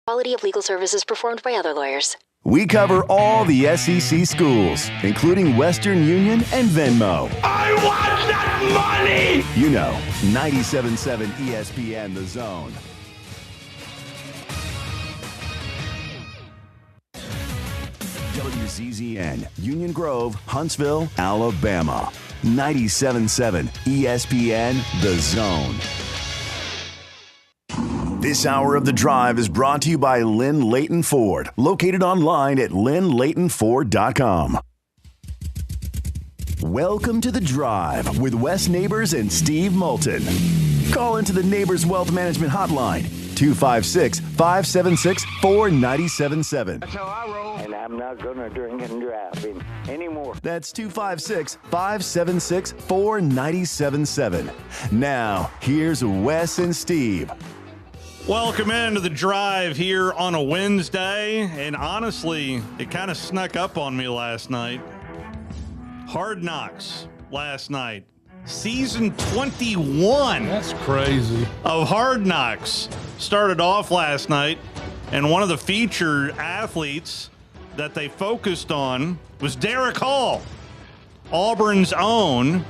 Quality of legal services performed by other lawyers. We cover all the SEC schools, including Western Union and Venmo. I want that money! You know, 97.7 ESPN The Zone. WCZN, Union Grove, Huntsville, Alabama. 97.7 ESPN The Zone. This hour of The Drive is brought to you by Lynn Leighton Ford, located online at lynnleightonford.com. Welcome to The Drive with Wes Neighbors and Steve Moulton. Call into the Neighbors Wealth Management Hotline, 256-576-4977. That's how I roll. And I'm not going to drink and drive anymore. That's 256-576-4977. Now, here's Wes and Steve. Welcome into The Drive here on a Wednesday, and honestly, it kind of snuck up on me last night. Hard Knocks last night. Season 21. That's crazy. Of Hard Knocks started off last night, and one of the featured athletes that they focused on was Derek Hall, Auburn's own,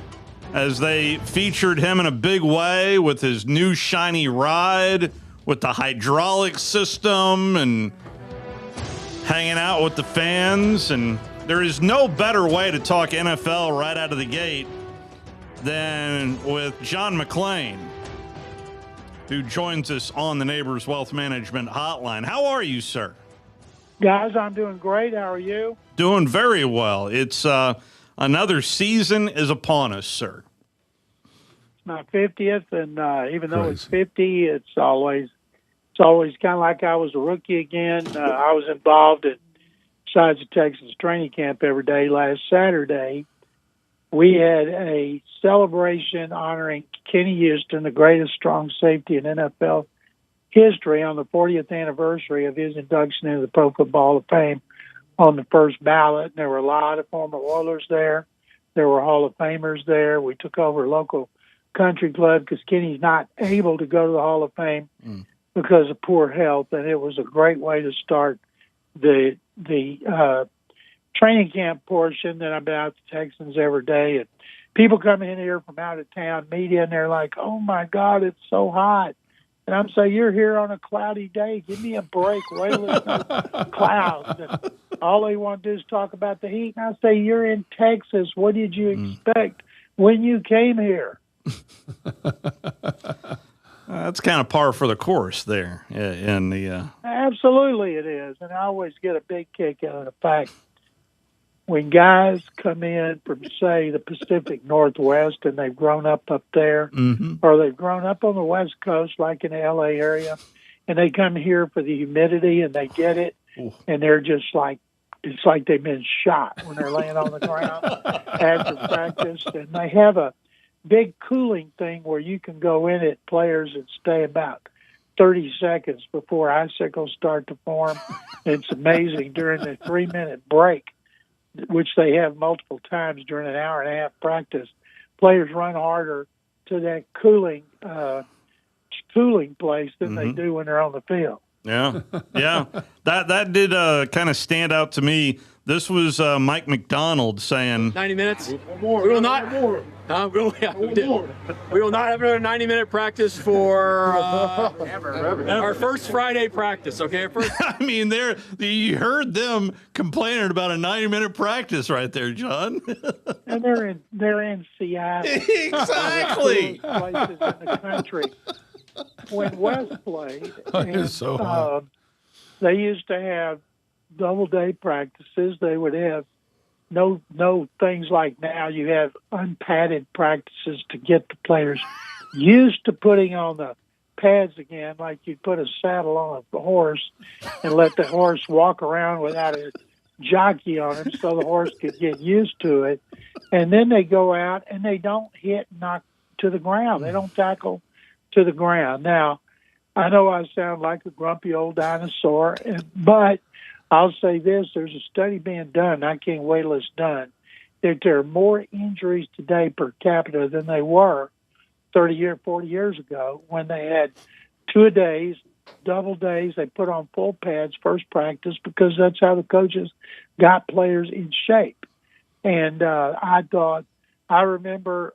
as they featured him in a big way with his new shiny ride, with the hydraulic system and hanging out with the fans. And there is no better way to talk NFL right out of the gate than with John McClain, who joins us on the Neighbors Wealth Management Hotline. How are you, sir? Guys, I'm doing great. How are you? Doing very well. It's another season is upon us, sir. It's my 50th, and even though it's 50, it's always kind of like I was a rookie again. I was involved at Sides of Texas training camp every day. Last Saturday, we had a celebration honoring Kenny Houston, the greatest strong safety in NFL history, on the 40th anniversary of his induction into the Pro Football Hall of Fame on the first ballot. And there were a lot of former Oilers there. There were Hall of Famers there. We took over a local country club because Kenny's not able to go to the Hall of Fame because of poor health, and it was a great way to start the training camp portion. That I've been out to Texans every day, and people come in here from out of town, media, and they're like, "Oh my God, it's so hot." And I'm saying, "You're here on a cloudy day. Give me a break. Wait till there's no clouds." And all they want to do is talk about the heat. And I say, "You're in Texas. What did you expect when you came here?" That's kind of par for the course there in the. Absolutely, it is, and I always get a big kick out of the fact when guys come in from, say, the Pacific Northwest, and they've grown up there, or they've grown up on the West Coast, like in the L.A. area, and they come here for the humidity, and they get it, and they're just like, it's like they've been shot when they're laying on the ground after practice, and they have a big cooling thing where you can go in it, players, and stay about 30 seconds before icicles start to form. It's amazing. During the 3-minute break, which they have multiple times during an hour-and-a-half practice, players run harder to that cooling place than they do when they're on the field. Yeah. That did kind of stand out to me. This was Mike McDonald saying 90 minutes. We will not. We will not have another 90-minute practice for our first Friday practice. Okay. I mean, you heard them complaining about a 90-minute practice right there, John. And they're in Seattle. Exactly. Places in the country. When West played, they used to have double-day practices. They would have no things like now. You have unpadded practices to get the players used to putting on the pads again, like you'd put a saddle on a horse and let the horse walk around without a jockey on him so the horse could get used to it. And then they go out and they don't hit and knock to the ground. They don't tackle to the ground. Now, I know I sound like a grumpy old dinosaur, but I'll say this, there's a study being done, I can't wait till it's done, that there are more injuries today per capita than they were 40 years ago when they had 2-a-days double days. They put on full pads first practice because that's how the coaches got players in shape. And I remember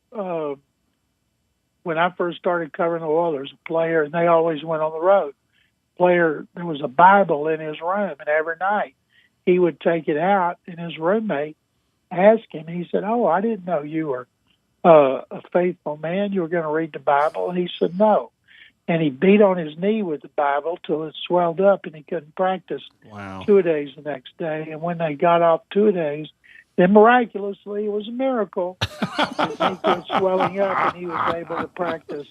when I first started covering the Oilers, a player, and they always went on the road. Player, there was a Bible in his room, and every night he would take it out, and his roommate asked him. He said, "Oh, I didn't know you were a faithful man. You were going to read the Bible." And he said, "No." And he beat on his knee with the Bible till it swelled up, and he couldn't practice Wow. 2-a-days the next day. And when they got off 2-a-days, then miraculously, it was a miracle. His knee quit swelling up, and he was able to practice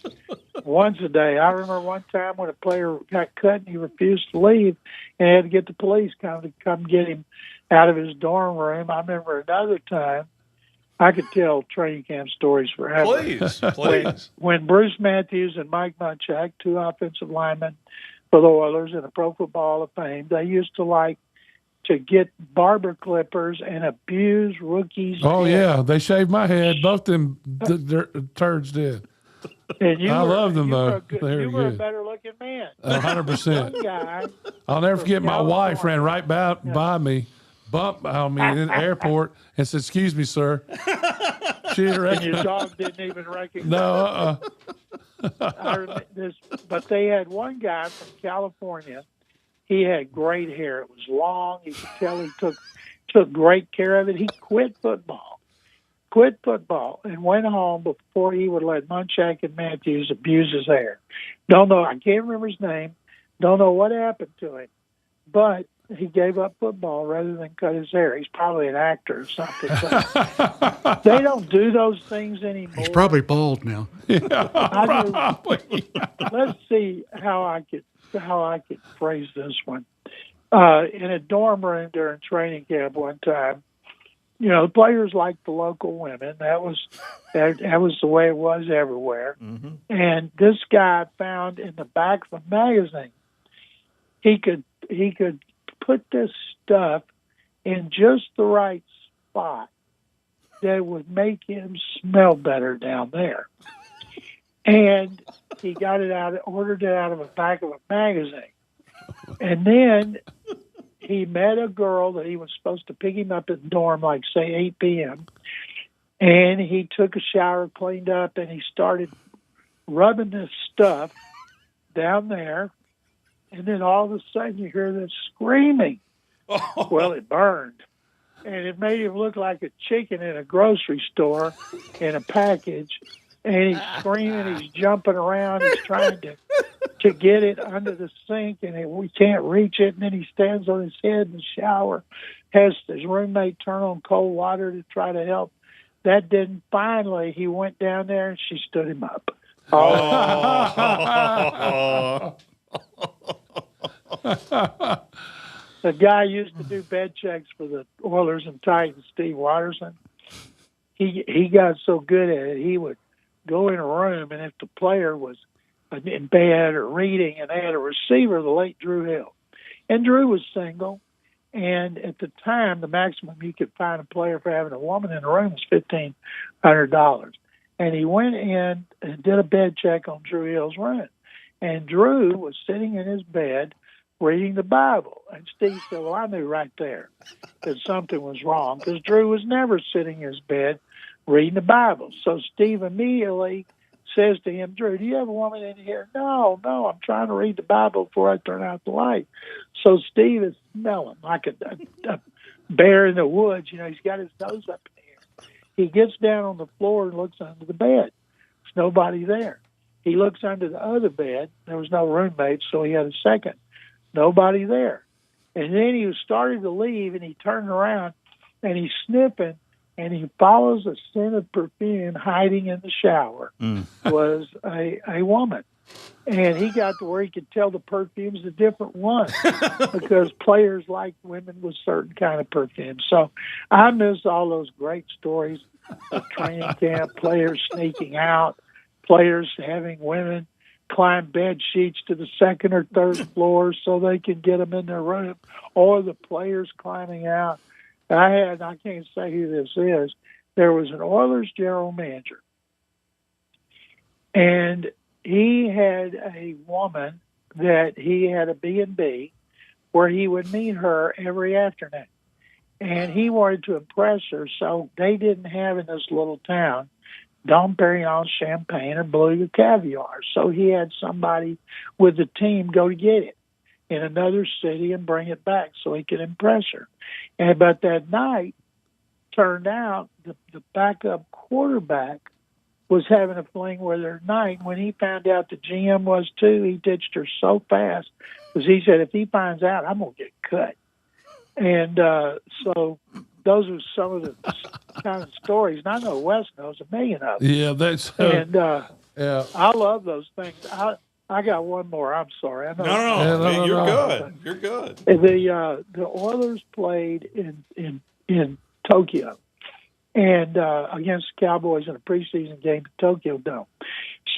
once a day. I remember one time when a player got cut and he refused to leave, and had to get the police to come get him out of his dorm room. I remember another time. I could tell training camp stories forever. Please. When Bruce Matthews and Mike Munchak, two offensive linemen for the Oilers in the Pro Football Hall of Fame, they used to like to get barber clippers and abuse rookies. Oh, yeah. They shaved my head. Both them turds did. And I love them, though. You were a better-looking man. 100%. One guy, I'll never forget my wife California. ran right by me, bumped on me in the airport, and said, "Excuse me, sir." She didn't and recognize. your dog didn't even recognize. No, I remember this, but they had one guy from California. He had great hair. It was long. You could tell he took great care of it. He quit football, and went home before he would let Munchak and Matthews abuse his hair. Don't know. I can't remember his name. Don't know what happened to him, but he gave up football rather than cut his hair. He's probably an actor or something. But they don't do those things anymore. He's probably bald now. probably. Let's see how I could phrase this one. In a dorm room during training camp one time, the players liked the local women. That was the way it was everywhere. Mm-hmm. And this guy found in the back of a magazine, he could put this stuff in just the right spot that would make him smell better down there. And he got it out, ordered it out of the back of a magazine. And then he met a girl that he was supposed to pick him up at the dorm, like, say, 8 p.m. And he took a shower, cleaned up, and he started rubbing this stuff down there. And then all of a sudden you hear this screaming. Oh. Well, it burned. And it made him look like a chicken in a grocery store in a package. And he's screaming, he's jumping around, he's trying to get it under the sink, and we can't reach it. And then he stands on his head in the shower, has his roommate turn on cold water to try to help. That didn't. Finally, he went down there, and she stood him up. Oh. The guy used to do bed checks for the Oilers and Titans, Steve Watterson. He got so good at it, he would go in a room, and if the player was in bed or reading, and they had a receiver, the late Drew Hill. And Drew was single, and at the time, the maximum you could find a player for having a woman in the room was $1,500. And he went in and did a bed check on Drew Hill's room. And Drew was sitting in his bed reading the Bible. And Steve said, well, I knew right there that something was wrong, because Drew was never sitting in his bed reading the Bible. So Steve immediately says to him, Drew, do you have a woman in here? No, I'm trying to read the Bible before I turn out the light. So Steve is smelling like a bear in the woods. He's got his nose up in the air. He gets down on the floor and looks under the bed. There's nobody there. He looks under the other bed. There was no roommate, so he had a second. Nobody there. And then he was starting to leave, and he turned around, and he's sniffing, and he follows a scent of perfume hiding in the shower. Was a woman. And he got to where he could tell the perfume's a different one because players like women with certain kind of perfume. So I miss all those great stories of training camp, players sneaking out, players having women climb bed sheets to the second or third floor so they can get them in their room, or the players climbing out. I can't say who this is. There was an Oilers general manager, and he had a woman that he had a B&B where he would meet her every afternoon. And he wanted to impress her, so they didn't have in this little town Dom Perignon champagne or Beluga caviar. So he had somebody with the team go to get it in another city and bring it back so he could impress her. And but that night turned out the backup quarterback was having a fling with her at night. When he found out the GM was too, he ditched her so fast because he said, if he finds out, I'm going to get cut. And so those are some of the kind of stories. And I know Wes knows a million of them. Yeah, that's And yeah. I love those things. I got one more. I'm sorry. I know. No, you're good. You're good. The Oilers played in Tokyo and against the Cowboys in a preseason game at Tokyo Dome.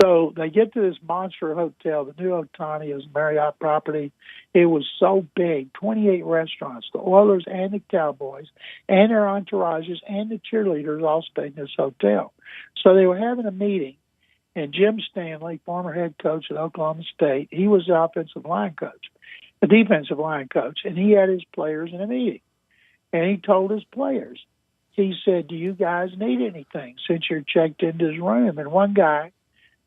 So they get to this monster hotel. The new Otani is a Marriott property. It was so big, 28 restaurants. The Oilers and the Cowboys and their entourages and the cheerleaders all stayed in this hotel. So they were having a meeting, and Jim Stanley, former head coach at Oklahoma State, he was the offensive line coach, the defensive line coach, and he had his players in a meeting. And he told his players, he said, do you guys need anything since you're checked into his room? And one guy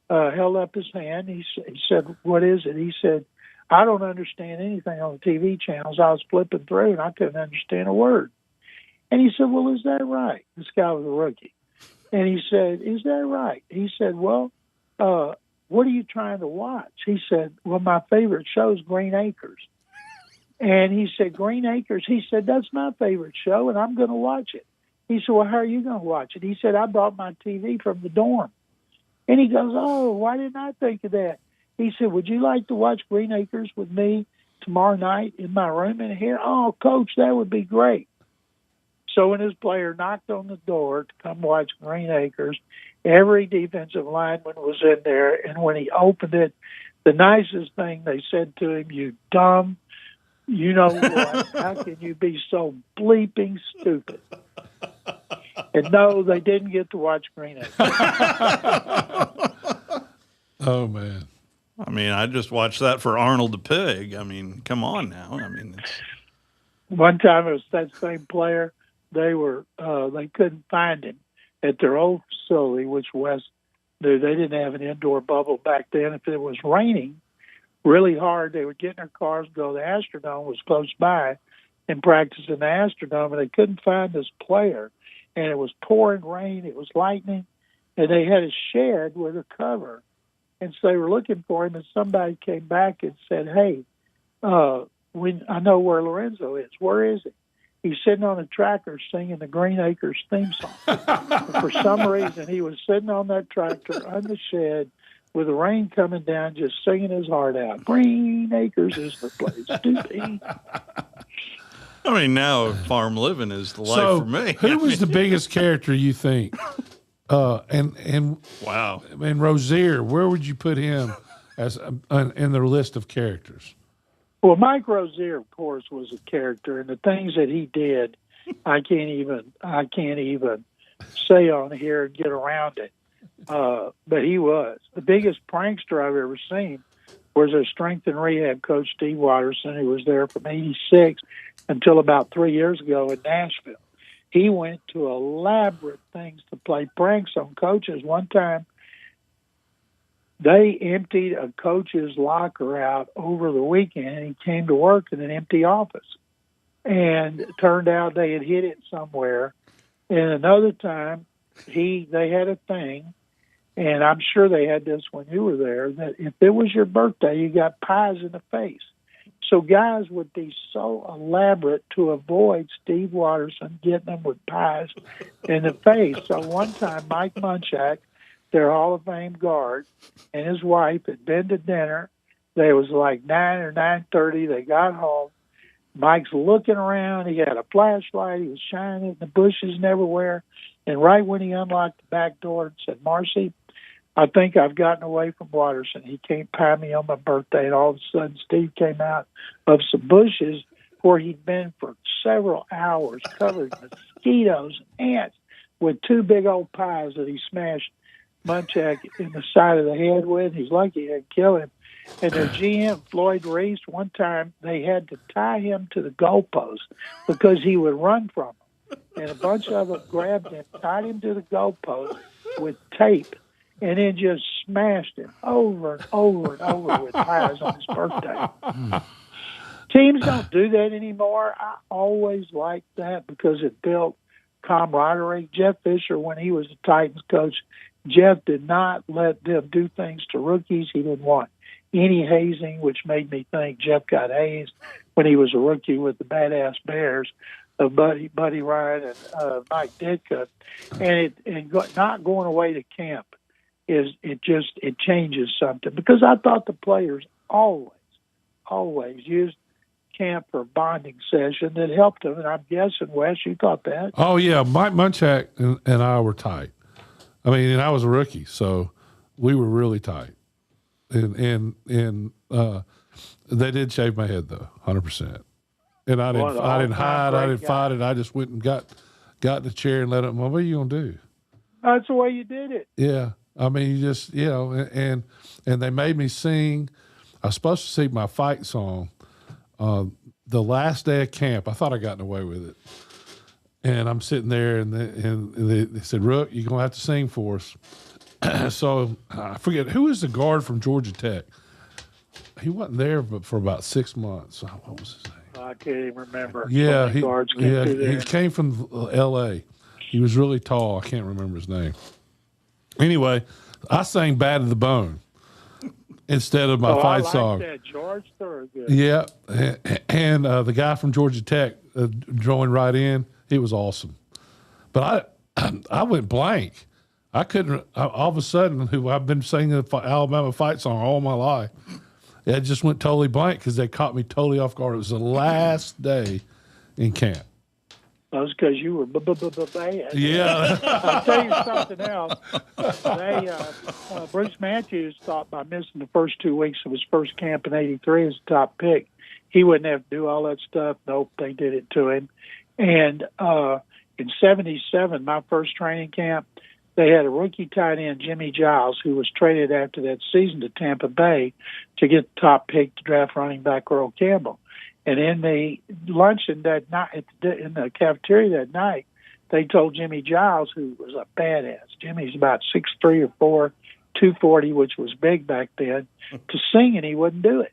held up his hand. He said, what is it? He said, I don't understand anything on the TV channels. I was flipping through, and I couldn't understand a word. And he said, well, is that right? This guy was a rookie. And he said, is that right? He said, well, what are you trying to watch? He said, well, my favorite show is Green Acres. And he said, Green Acres? He said, that's my favorite show, and I'm going to watch it. He said, well, how are you going to watch it? He said, I brought my TV from the dorm. And he goes, oh, why didn't I think of that? He said, would you like to watch Green Acres with me tomorrow night in my room in here? Oh, Coach, that would be great. So when his player knocked on the door to come watch Green Acres, every defensive lineman was in there. And when he opened it, the nicest thing they said to him, you dumb, you know what? How can you be so bleeping stupid? And no, they didn't get to watch Green Acres. Oh, man. I mean, I just watched that for Arnold the Pig. I mean, come on now. I mean, it's... One time it was that same player. They couldn't find him at their old facility, which Wes knew. They didn't have an indoor bubble back then. If it was raining really hard, they would get in their cars, go to the Astrodome, was close by, and practice in the Astrodome, and they couldn't find this player. And it was pouring rain, it was lightning, and they had a shed with a cover. And so they were looking for him, and somebody came back and said, hey, I know where Lorenzo is. Where is he? He's sitting on a tractor singing the Green Acres theme song. And for some reason, he was sitting on that tractor on the shed with the rain coming down, just singing his heart out. Green Acres is the place to be. I mean, now farm living is the life for me. Who was the biggest character you think? And wow. And Rozier, where would you put him as in the list of characters? Well, Mike Rozier, of course, was a character, and the things that he did, I can't even say on here and get around it. But he was the biggest prankster I've ever seen. Was a strength and rehab coach, Steve Watterson, who was there from '86 until about 3 years ago in Nashville. He went to elaborate things to play pranks on coaches. One time, they emptied a coach's locker out over the weekend, and he came to work in an empty office. And it turned out they had hid it somewhere. And another time, they had a thing, and I'm sure they had this when you were there, that if it was your birthday, you got pies in the face. So guys would be so elaborate to avoid Steve Watterson getting them with pies in the face. So one time, Mike Munchak, their Hall of Fame guard, and his wife had been to dinner. They was like 9 or 9:30. They got home. Mike's looking around. He had a flashlight. He was shining in the bushes and everywhere. And right when he unlocked the back door and said, Marcy, I think I've gotten away from Watterson. He can't pie me on my birthday. And all of a sudden, Steve came out of some bushes where he'd been for several hours, covered in mosquitoes and ants, with two big old pies that he smashed Munchak in the side of the head with. He's lucky he didn't kill him. And their GM, Floyd Reese, one time they had to tie him to the goalpost because he would run from them. And a bunch of them grabbed him, tied him to the goalpost with tape, and then just smashed him over and over and over with tires on his birthday. Teams don't do that anymore. I always liked that because it built camaraderie. Jeff Fisher, when he was the Titans coach, Jeff did not let them do things to rookies. He didn't want any hazing, which made me think Jeff got hazed when he was a rookie with the Badass Bears of Buddy Ryan and Mike Ditka. And not going away to camp it changes something, because I thought the players always used camp for a bonding session that helped them. And I'm guessing, Wes, you thought that? Oh yeah, Mike Munchak and I were tight. I mean, and I was a rookie, so we were really tight. And they did shave my head though, 100%. And I didn't hide, I didn't fight it. I just went and got in the chair and let them. Well, what are you gonna do? That's the way you did it. Yeah, I mean, you just and they made me sing. I was supposed to sing my fight song the last day of camp. I thought I gotten away with it. And I'm sitting there, and they said, "Rook, you're gonna have to sing for us." So I forget who was the guard from Georgia Tech. He wasn't there for about 6 months. What was his name? I can't even remember. Yeah, he came from L.A. He was really tall. I can't remember his name. Anyway, I sang "Bad to the Bone" instead of my fight song. That. George Thorogood. Yeah, and the guy from Georgia Tech joined right in. It was awesome, but I went blank. I couldn't. All of a sudden, I've been singing the Alabama fight song all my life. It just went totally blank because they caught me totally off guard. It was the last day in camp. That was because you were bad. Yeah. I'll tell you something else. Bruce Matthews thought by missing the first 2 weeks of his first camp in '83 as a top pick, he wouldn't have to do all that stuff. Nope, they did it to him. And in '77, my first training camp, they had a rookie tight end, Jimmy Giles, who was traded after that season to Tampa Bay to get the top pick to draft running back Earl Campbell. And in the luncheon that night, in the cafeteria that night, they told Jimmy Giles, who was a badass, Jimmy's about 6'3" or 4", 240, which was big back then, to sing, and he wouldn't do it.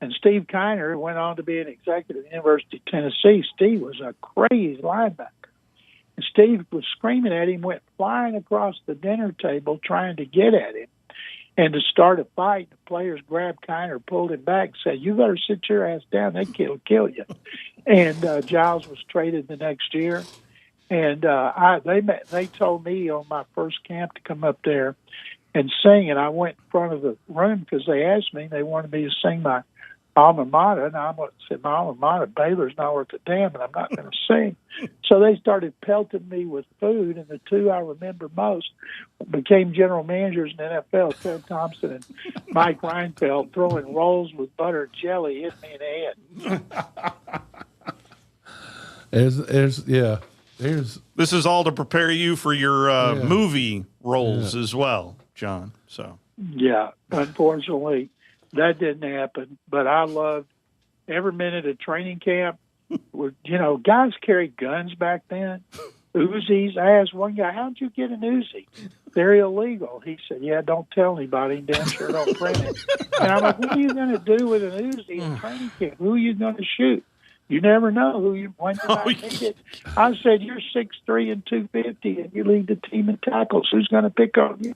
And Steve Kiner went on to be an executive at the University of Tennessee. Steve was a crazy linebacker. And Steve was screaming at him, went flying across the dinner table trying to get at him. And to start a fight, the players grabbed Kiner, pulled him back, and said, "You better sit your ass down. They kill you." And Giles was traded the next year. And they told me on my first camp to come up there and sing. And I went in front of the room because they asked me. They wanted me to sing my alma mater. And I said, "My alma mater, Baylor's not worth a damn, and I'm not going to sing." So they started pelting me with food, and the two I remember most became general managers in the NFL, Ted Thompson and Mike Reinfeldt, throwing rolls with butter and jelly hit me in the head. This is all to prepare you for your movie roles as well, John. So yeah, unfortunately, that didn't happen. But I loved every minute of training camp. Guys carried guns back then. Uzis. I asked one guy, "How'd you get an Uzi?" "They're illegal." He said, "Yeah, don't tell anybody. Damn sure don't print it." And I'm like, "What are you going to do with an Uzi in training camp? Who are you going to shoot? You never know when you might pick it." I said, "You're 6'3" and 250, and you lead the team in tackles. Who's going to pick on you?"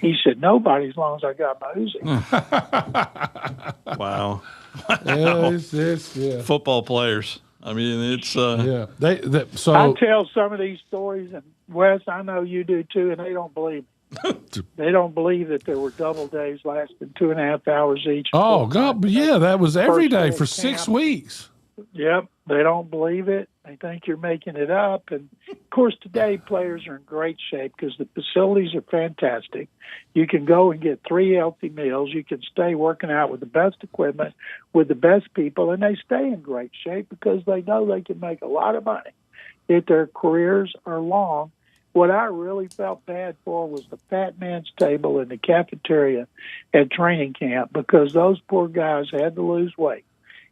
He said, "Nobody, as long as I got my Uzi." Wow. Yeah. Football players. I mean, it's yeah. So I tell some of these stories, and Wes, I know you do too, and they don't believe me. They don't believe that there were double days lasting 2.5 hours each. Oh God, yeah, that was every day for camp. 6 weeks. Yep, they don't believe it. They think you're making it up. And, of course, today players are in great shape because the facilities are fantastic. You can go and get 3 healthy meals. You can stay working out with the best equipment, with the best people, and they stay in great shape because they know they can make a lot of money if their careers are long what I really felt bad for was the fat man's table in the cafeteria at training camp, because those poor guys had to lose weight.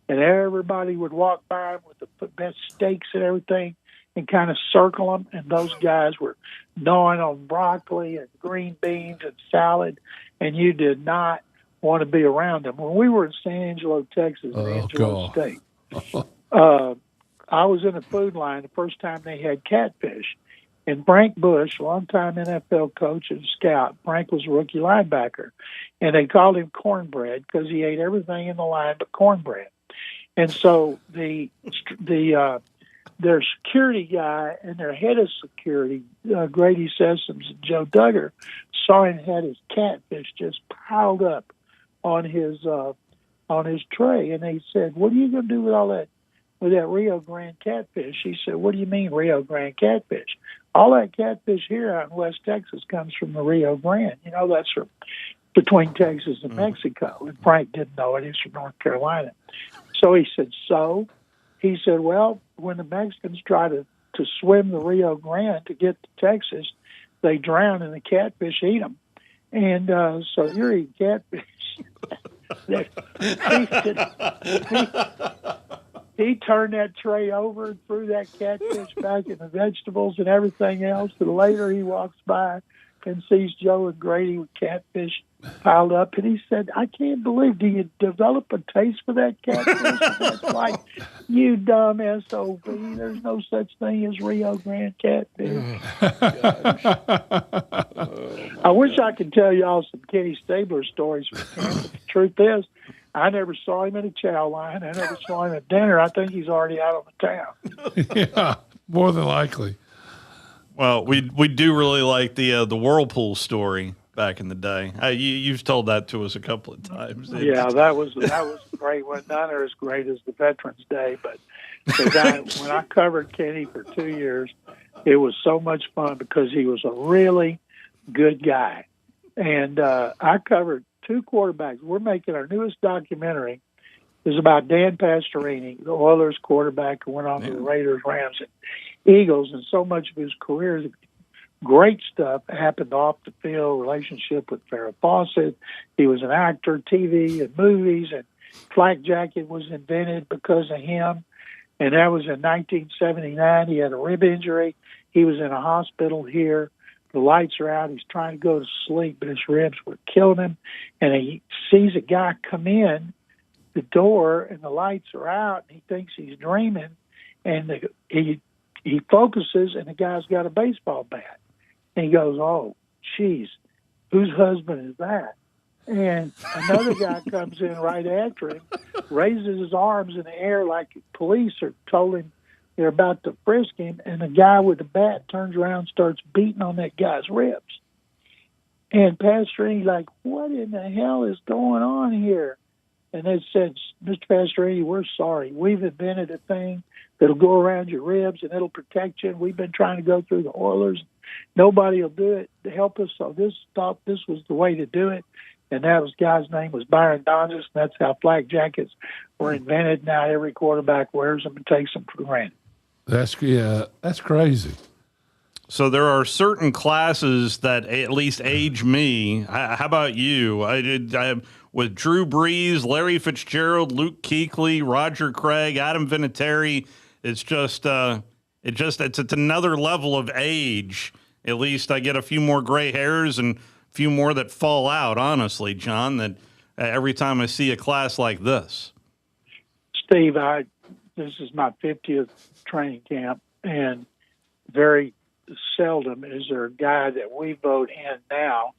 And everybody would walk by them with the best steaks and everything and kind of circle them. And those guys were gnawing on broccoli and green beans and salad, and you did not want to be around them. When we were in San Angelo, Texas, Angelo State, I was in the food line the first time they had catfish. And Frank Bush, longtime NFL coach and scout, Frank was a rookie linebacker, and they called him Cornbread because he ate everything in the line but cornbread. And so their security guy and their head of security, Grady Sessoms and Joe Duggar, saw him had his catfish just piled up on his tray, and they said, "What are you going to do with all that? With that Rio Grande catfish?" He said, "What do you mean Rio Grande catfish? All that catfish here out in West Texas comes from the Rio Grande. You know, that's from between Texas and Mexico." And Frank didn't know it. He's from North Carolina. So he said, he said, "Well, when the Mexicans try to swim the Rio Grande to get to Texas, they drown and the catfish eat them. And so you're eating catfish." He turned that tray over and threw that catfish back in the vegetables and everything else. And later he walks by and sees Joe and Grady with catfish piled up. And he said, "I can't believe, do you develop a taste for that catfish?" And that's like, "You dumb SOB. There's no such thing as Rio Grande catfish." I wish I could tell y'all some Kenny Stabler stories from camp, but the truth is, I never saw him in a chow line. I never saw him at dinner. I think he's already out on the town. Yeah, more than likely. Well, we do really like the Whirlpool story back in the day. You've told that to us a couple of times. Yeah, that was a great one. None are as great as the Veterans Day, but when I covered Kenny for 2 years, it was so much fun because he was a really good guy. And I covered 2 quarterbacks. We're making our newest documentary. It's about Dan Pastorini, the Oilers quarterback who went on to the Raiders, Rams, and Eagles. And so much of his career, great stuff happened off the field, relationship with Farrah Fawcett. He was an actor, TV and movies, and flak jacket was invented because of him. And that was in 1979. He had a rib injury. He was in a hospital here. The lights are out. He's trying to go to sleep, but his ribs were killing him. And he sees a guy come in the door, and the lights are out, and he thinks he's dreaming. And he focuses, and the guy's got a baseball bat. And he goes, "Oh, geez, whose husband is that?" And another guy comes in right after him, raises his arms in the air like police are told him they're about to frisk him, and the guy with the bat turns around and starts beating on that guy's ribs. And Pastorini like, "What in the hell is going on here?" And they said, "Mr. Pastorini, we're sorry. We've invented a thing that'll go around your ribs and it'll protect you. And we've been trying to go through the Oilers. Nobody will do it to help us. So thought this was the way to do it." And that guy's name was Byron Donsis, and that's how flak jackets were invented. Now every quarterback wears them and takes them for granted. That's crazy. So there are certain classes that at least age me. How about you? I with Drew Brees, Larry Fitzgerald, Luke Kuechly, Roger Craig, Adam Vinatieri. It's just it's another level of age. At least I get a few more gray hairs and a few more that fall out. Honestly, John, that every time I see a class like this. Steve, this is my 50th training camp, and very seldom is there a guy that we vote in now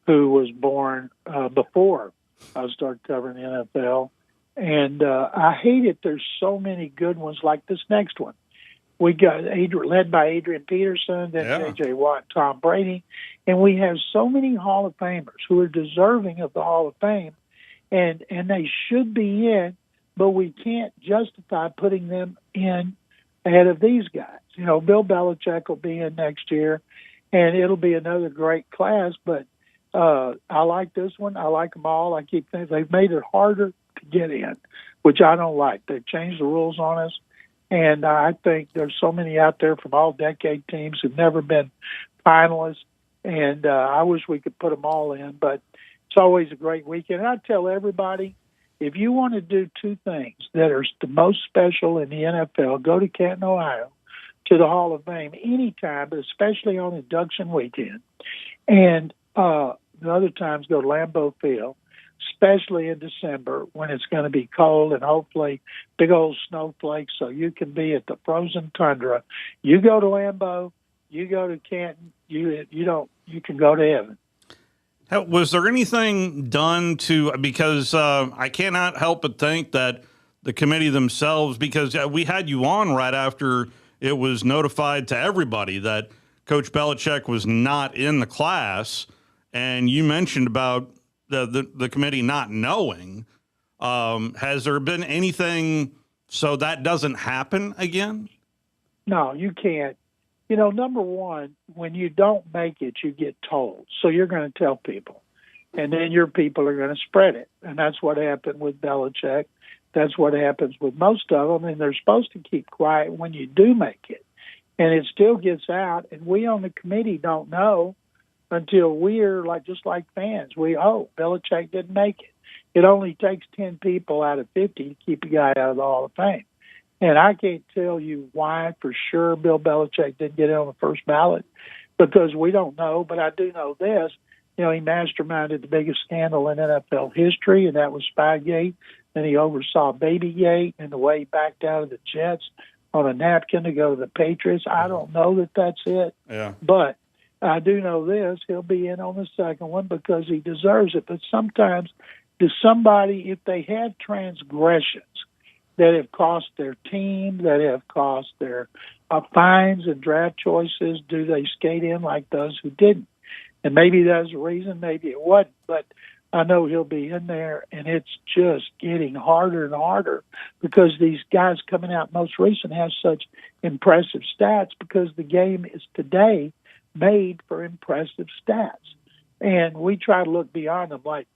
who was born before I started covering the NFL. And I hate it. There's so many good ones like this next one. We got led by Adrian Peterson, then J.J. Watt, Tom Brady. And we have so many Hall of Famers who are deserving of the Hall of Fame, and they should be in, but we can't justify putting them in ahead of these guys. You know, Bill Belichick will be in next year, and it'll be another great class, but I like this one. I like them all. I keep thinking they've made it harder to get in, which I don't like. They've changed the rules on us, And I think there's so many out there from all decade teams who've never been finalists. And I wish we could put them all in, but it's always a great weekend. And I tell everybody, if you want to do two things that are the most special in the NFL, go to Canton, Ohio, to the Hall of Fame anytime, but especially on induction weekend. And the other times go to Lambeau Field, especially in December when it's going to be cold and hopefully big old snowflakes so you can be at the frozen tundra. You go to Lambeau, you go to Canton, you can go to heaven. Was there anything done to, because I cannot help but think that the committee themselves, because we had you on right after it was notified to everybody that Coach Belichick was not in the class, and you mentioned about the committee not knowing. Has there been anything so that doesn't happen again? No, you can't. You know, number one, when you don't make it, you get told. So you're going to tell people. And then your people are going to spread it. And that's what happened with Belichick. That's what happens with most of them. And they're supposed to keep quiet when you do make it. And it still gets out. And we on the committee don't know until we're just like fans. Belichick didn't make it. It only takes 10 people out of 50 to keep a guy out of the Hall of Fame. And I can't tell you why for sure Bill Belichick didn't get it on the first ballot because we don't know. But I do know this. You know, he masterminded the biggest scandal in NFL history, and that was Spygate. Then he oversaw Babygate and the way he backed out of the Jets on a napkin to go to the Patriots. I don't know that that's it. Yeah. But I do know this. He'll be in on the second one because he deserves it. But sometimes does somebody, if they have transgressions, that have cost their team, that have cost their fines and draft choices, do they skate in like those who didn't? And maybe that's the reason, maybe it wasn't, but I know he'll be in there, and it's just getting harder and harder because these guys coming out most recent have such impressive stats because the game is today made for impressive stats. And we try to look beyond them like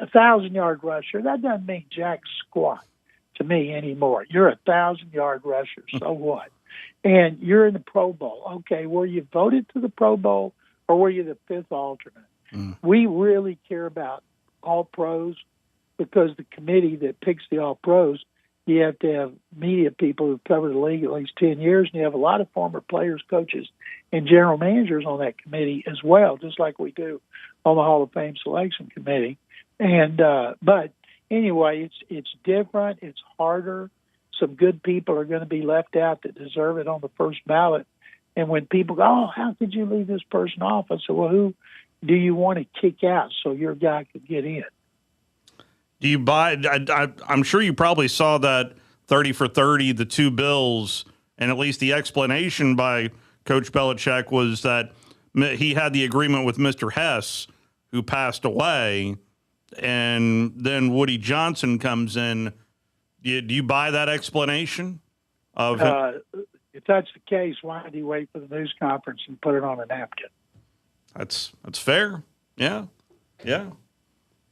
a 1,000-yard rusher. That doesn't mean jack squat to me anymore. You're a 1,000-yard rusher, so what? And you're in the Pro Bowl. Okay, were you voted to the Pro Bowl or were you the fifth alternate? We really care about all pros because the committee that picks the all pros, you have to have media people who've covered the league at least 10 years, and you have a lot of former players, coaches, and general managers on that committee as well, just like we do on the Hall of Fame selection committee. And but anyway, it's different. It's harder. Some good people are going to be left out that deserve it on the first ballot. And when people go, oh, how could you leave this person off? I said, well, who do you want to kick out so your guy could get in? Do you buy? I'm sure you probably saw that 30 for 30, the two bills, and at least the explanation by Coach Belichick was that he had the agreement with Mr. Hess, who passed away, and then Woody Johnson comes in. Do you buy that explanation? If that's the case, why did he wait for the news conference and put it on a napkin? That's fair. Yeah.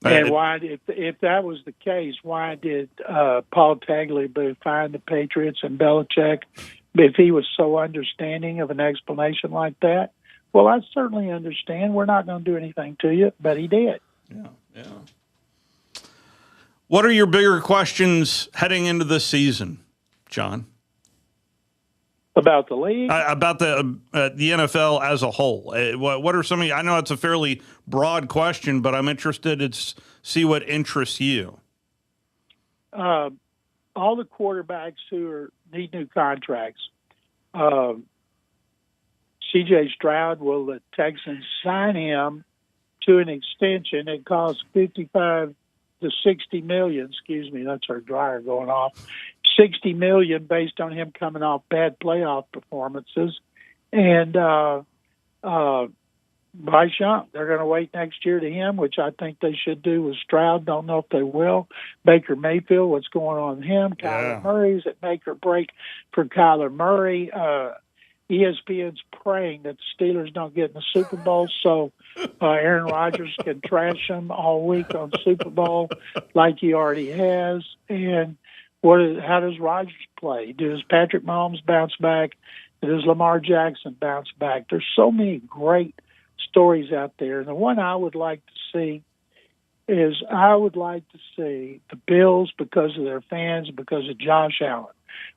And why, if that was the case, why did Paul Tagliabue find the Patriots and Belichick if he was so understanding of an explanation like that? Well, I certainly understand. We're not going to do anything to you, but he did. Yeah. What are your bigger questions heading into this season, John? About the league? About the NFL as a whole. What are some of you? I know it's a fairly broad question, but I'm interested to see what interests you. All the quarterbacks who need new contracts. C.J. Stroud, will the Texans sign him to an extension? It costs $55 to $60 million. Excuse me, that's our dryer going off. $60 million based on him coming off bad playoff performances. And Bryce Young, they're going to wait next year to him, which I think they should do with Stroud. Don't know if they will. Baker Mayfield, what's going on with him? Kyler Murray's at make or break for Kyler Murray. ESPN's praying that the Steelers don't get in the Super Bowl so Aaron Rodgers can trash them all week on Super Bowl like he already has. And How does Rodgers play? Does Patrick Mahomes bounce back? Does Lamar Jackson bounce back? There's so many great stories out there. And the one I would like to see is I would like to see the Bills, because of their fans, because of Josh Allen.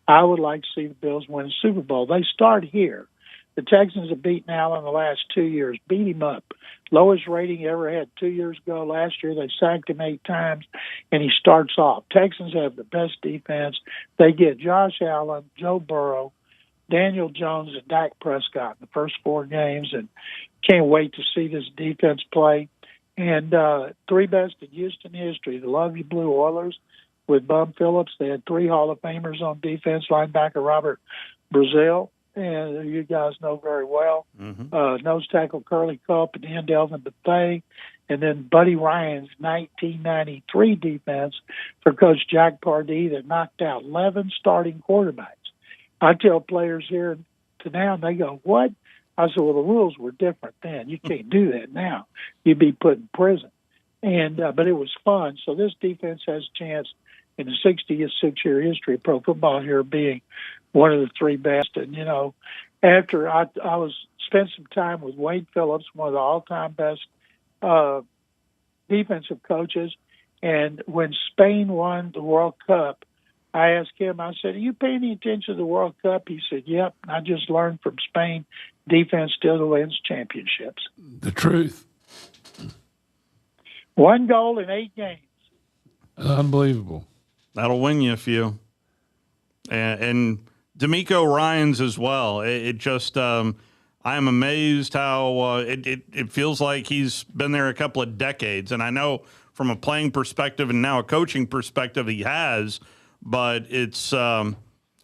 I would like to see the Bills win a Super Bowl. They start here. The Texans have beaten Allen the last 2 years, beat him up. Lowest rating he ever had 2 years ago. Last year they sacked him 8 times, and he starts off. Texans have the best defense. They get Josh Allen, Joe Burrow, Daniel Jones, and Dak Prescott in the first 4 games, and can't wait to see this defense play. And 3 best in Houston history, the Love You Blue Oilers with Bum Phillips. They had 3 Hall of Famers on defense, linebacker Robert Brazile, and you guys know very well. Nose tackle Curly Culp and end Elvin Bethea. And then Buddy Ryan's 1993 defense for Coach Jack Pardee that knocked out 11 starting quarterbacks. I tell players here to now, and they go, what? I said, well, the rules were different then. You can't do that now. You'd be put in prison. And but it was fun. So this defense has a chance in the 66-year history of pro football here being one of the 3 best. And, you know, after I spent some time with Wade Phillips, one of the all-time best defensive coaches. And when Spain won the World Cup, I asked him, I said, are you paying any attention to the World Cup? He said, yep. I just learned from Spain, defense still wins championships. The truth. 1 goal in 8 games. Unbelievable. That'll win you a few. And D'Amico Ryans as well. It just, I am amazed how it feels like he's been there a couple of decades. And I know from a playing perspective and now a coaching perspective he has, but it's fun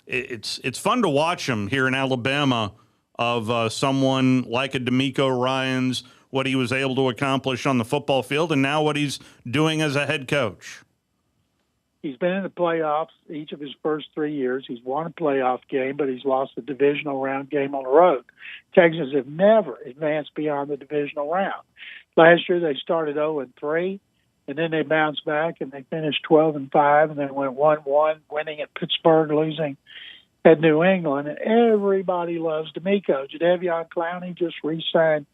to watch him here in Alabama of someone like a D'Amico Ryans, what he was able to accomplish on the football field, and now what he's doing as a head coach. He's been in the playoffs each of his first 3 years. He's won a playoff game, but he's lost the divisional round game on the road. Texans have never advanced beyond the divisional round. Last year they started 0-3. And then they bounced back and they finished 12-5, and then went 1-1, winning at Pittsburgh, losing at New England. And everybody loves D'Amico. Jadeveon Clowney just re-signed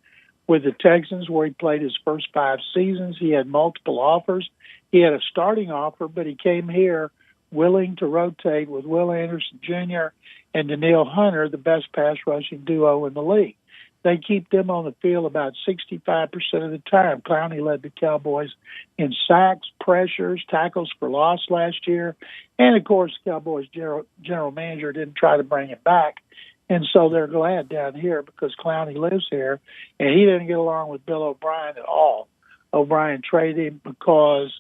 with the Texans, where he played his first 5 seasons. He had multiple offers. He had a starting offer, but he came here willing to rotate with Will Anderson Jr. and Danielle Hunter, the best pass rushing duo in the league. They keep them on the field about 65% of the time. Clowney led the Cowboys in sacks, pressures, tackles for loss last year. And, of course, the Cowboys general manager didn't try to bring him back. And so they're glad down here because Clowney lives here. And he didn't get along with Bill O'Brien at all. O'Brien traded him because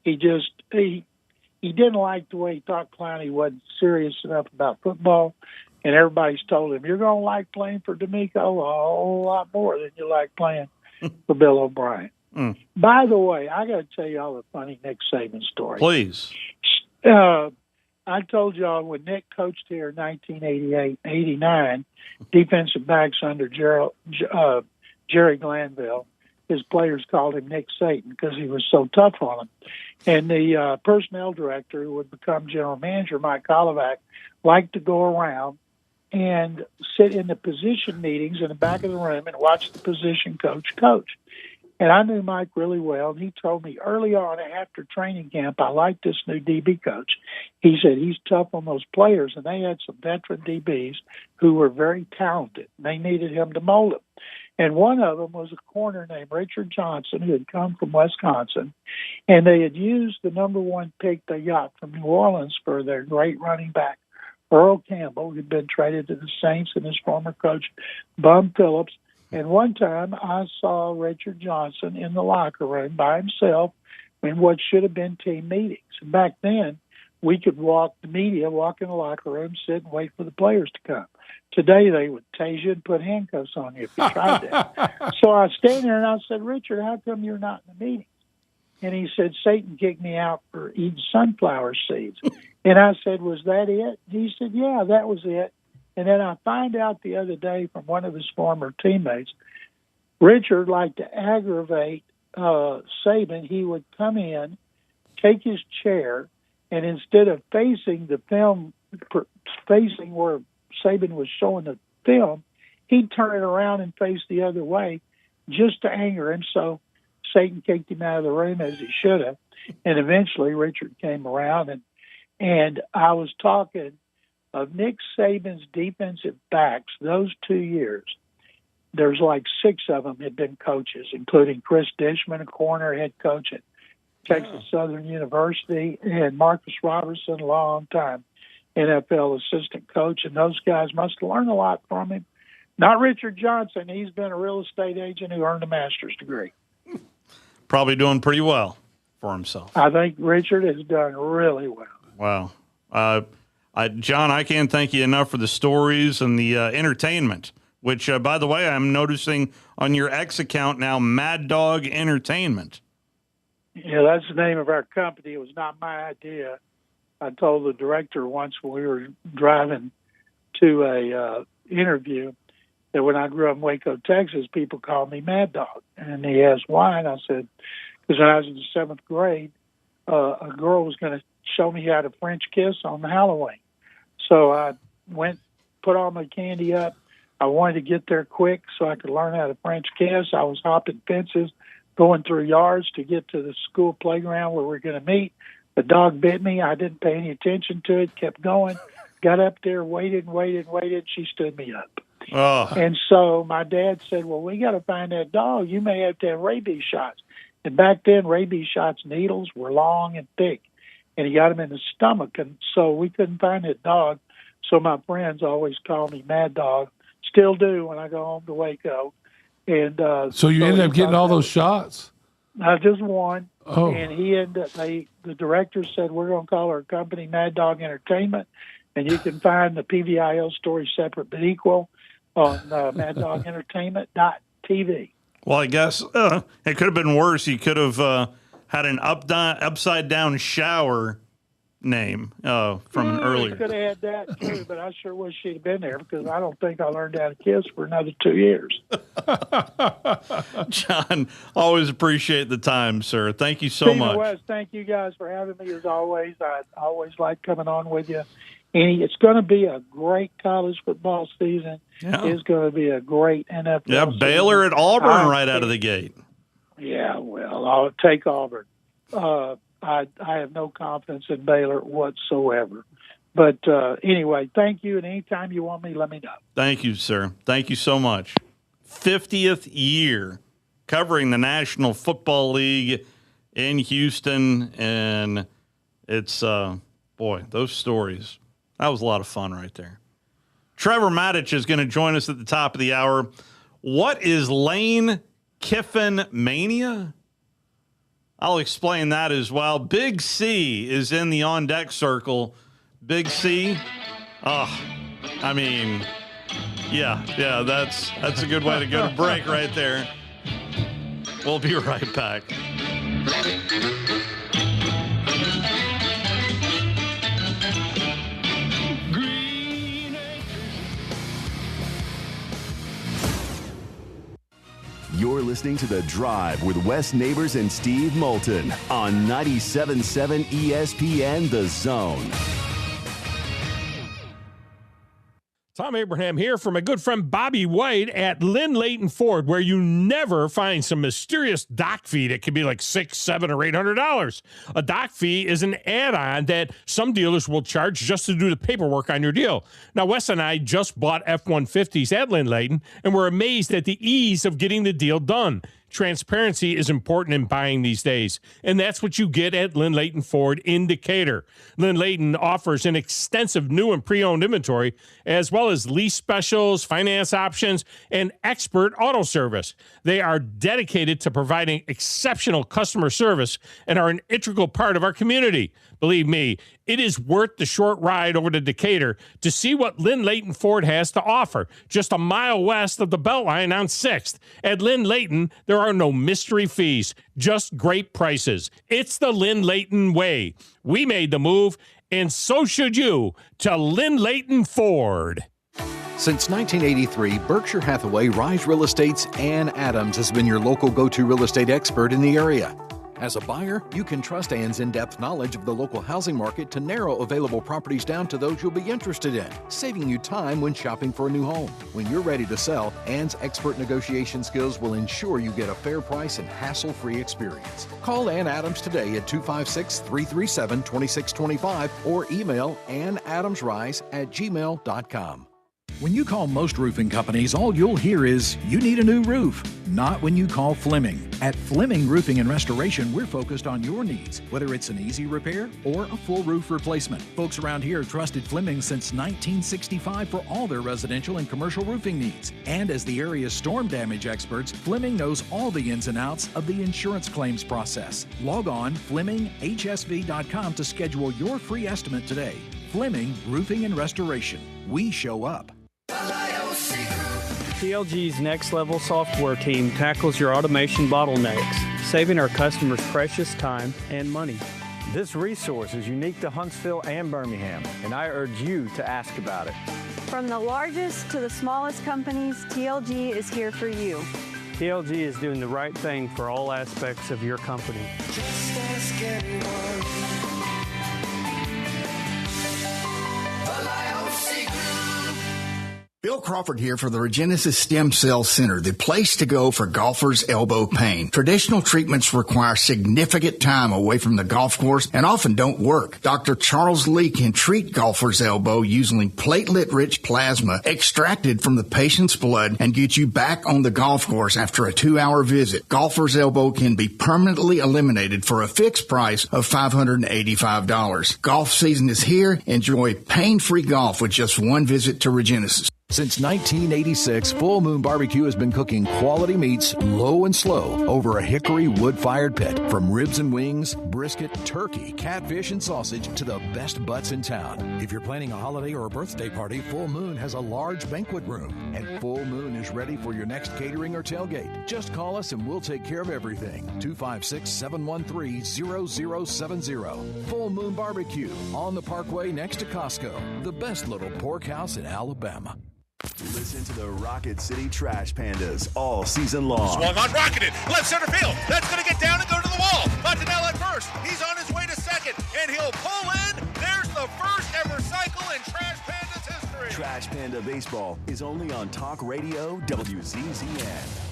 he didn't like the way he thought Clowney wasn't serious enough about football. And everybody's told him, you're going to like playing for D'Amico a whole lot more than you like playing for Bill O'Brien. By the way, I got to tell you all a funny Nick Saban story. Please. I told y'all when Nick coached here in 1988, 89, defensive backs under Jerry Glanville, his players called him Nick Satan because he was so tough on them. And the personnel director, who would become general manager, Mike Olivac, liked to go around and sit in the position meetings in the back of the room and watch the position coach. And I knew Mike really well, and he told me early on after training camp, I like this new DB coach. He said he's tough on those players, and they had some veteran DBs who were very talented. They needed him to mold them. And one of them was a corner named Richard Johnson, who had come from Wisconsin, and they had used the number 1 pick they got from New Orleans for their great running back, Earl Campbell, who'd been traded to the Saints, and his former coach, Bum Phillips. And one time I saw Richard Johnson in the locker room by himself in what should have been team meetings. And back then, we could walk in the locker room, sit and wait for the players to come. Today, they would tase you and put handcuffs on you if you tried that. So I was standing there and I said, Richard, how come you're not in the meeting? And he said, Satan kicked me out for eating sunflower seeds. And I said, was that it? He said, yeah, that was it. And then I find out the other day from one of his former teammates, Richard liked to aggravate Saban. He would come in, take his chair, and instead of facing the film, facing where Saban was showing the film, he'd turn it around and face the other way just to anger him. So Satan kicked him out of the room, as he should have. And eventually Richard came around, and I was talking of Nick Saban's defensive backs those 2 years. There's like 6 of them had been coaches, including Chris Dishman, a corner head coach at Texas Southern University, and Marcus Robertson, a long time NFL assistant coach. And those guys must have learned a lot from him. Not Richard Johnson. He's been a real estate agent who earned a master's degree. Probably doing pretty well for himself. I think Richard has done really well. Wow. John, I can't thank you enough for the stories and the entertainment, which, by the way, I'm noticing on your X account now, Mad Dog Entertainment. Yeah, that's the name of our company. It was not my idea. I told the director once when we were driving to a interview that when I grew up in Waco, Texas, people called me Mad Dog. And he asked why, and I said, because when I was in the 7th grade, a girl was going to show me how to French kiss on Halloween. So I went, put all my candy up. I wanted to get there quick so I could learn how to French kiss. I was hopping fences, going through yards to get to the school playground where we were going to meet. The dog bit me. I didn't pay any attention to it, kept going, got up there, waited. She stood me up. Oh. And so my dad said, well, we got to find that dog. You may have to have rabies shots. And back then, rabies shots needles were long and thick. And he got him in the stomach. And so we couldn't find that dog. So my friends always call me Mad Dog. Still do when I go home to Waco. And so you ended up getting all those shots? Just one. Oh. And he ended up, the director said, we're going to call our company Mad Dog Entertainment. And you can find the PVIL story Separate But Equal on maddogentertainment.tv. Well, I guess it could have been worse. You could have had an upside-down shower name from earlier. Could have had that, too, but I sure wish she'd have been there because I don't think I learned how to kiss for another 2 years. John, always appreciate the time, sir. Thank you so much. West, thank you guys for having me as always. I always like coming on with you. And it's going to be a great college football season. Yeah. It's going to be a great NFL season. Baylor at Auburn right out of the gate. Yeah, well, I'll take Auburn. I have no confidence in Baylor whatsoever. But anyway, thank you. And anytime you want me, let me know. Thank you, sir. Thank you so much. 50th year covering the National Football League in Houston. And it's, boy, those stories. That was a lot of fun right there. Trevor Maddich is going to join us at the top of the hour. What is Lane Kiffin mania? I'll explain that as well. Big C is in the on-deck circle. Big C, I mean, yeah, that's a good way to go to break right there. We'll be right back. You're listening to The Drive with Wes Neighbors and Steve Moulton on 97.7 ESPN The Zone. Tom Abraham here for my good friend Bobby White at Lynn Leighton Ford, where you never find some mysterious dock fee that can be like $600, $700, or $800. A dock fee is an add-on that some dealers will charge just to do the paperwork on your deal. Now, Wes and I just bought F-150s at Lynn Leighton, and we're amazed at the ease of getting the deal done. Transparency is important in buying these days, and that's what you get at Lynn Leighton Ford in Decatur. Lynn Leighton offers an extensive new and pre-owned inventory, as well as lease specials, finance options, and expert auto service. They are dedicated to providing exceptional customer service and are an integral part of our community. Believe me, it is worth the short ride over to Decatur to see what Lynn Leighton Ford has to offer, just a mile west of the Beltline on 6th. At Lynn Leighton, there are no mystery fees, just great prices. It's the Lynn Leighton way. We made the move, and so should you, to Lynn Leighton Ford. Since 1983, Berkshire Hathaway Rise Real Estate's Ann Adams has been your local go-to real estate expert in the area. As a buyer, you can trust Ann's in-depth knowledge of the local housing market to narrow available properties down to those you'll be interested in, saving you time when shopping for a new home. When you're ready to sell, Ann's expert negotiation skills will ensure you get a fair price and hassle-free experience. Call Ann Adams today at 256-337-2625 or email annadamsrise@gmail.com. When you call most roofing companies, all you'll hear is, you need a new roof. Not when you call Fleming. At Fleming Roofing and Restoration, we're focused on your needs, whether it's an easy repair or a full roof replacement. Folks around here have trusted Fleming since 1965 for all their residential and commercial roofing needs. And as the area's storm damage experts, Fleming knows all the ins and outs of the insurance claims process. Log on FlemingHSV.com to schedule your free estimate today. Fleming Roofing and Restoration. We show up. TLG's Next Level software team tackles your automation bottlenecks, saving our customers precious time and money. This resource is unique to Huntsville and Birmingham, and I urge you to ask about it. From the largest to the smallest companies, TLG is here for you. TLG is doing the right thing for all aspects of your company. Just ask anyone. Bill Crawford here for the Regenesis Stem Cell Center, the place to go for golfers' elbow pain. Traditional treatments require significant time away from the golf course and often don't work. Dr. Charles Lee can treat golfers' elbow using platelet-rich plasma extracted from the patient's blood and get you back on the golf course after a 2-hour visit. Golfers' elbow can be permanently eliminated for a fixed price of $585. Golf season is here. Enjoy pain-free golf with just one visit to Regenesis. Since 1986, Full Moon Barbecue has been cooking quality meats low and slow over a hickory wood-fired pit. From ribs and wings, brisket, turkey, catfish, and sausage to the best butts in town. If you're planning a holiday or a birthday party, Full Moon has a large banquet room. And Full Moon is ready for your next catering or tailgate. Just call us and we'll take care of everything. 256-713-0070. Full Moon Barbecue on the Parkway next to Costco. The best little pork house in Alabama. Listen to the Rocket City Trash Pandas all season long. Swung on, rocketed, left center field. That's going to get down and go to the wall. Martinelli at first. He's on his way to second, and he'll pull in. There's the first ever cycle in Trash Pandas history. Trash Panda Baseball is only on Talk Radio WZZN.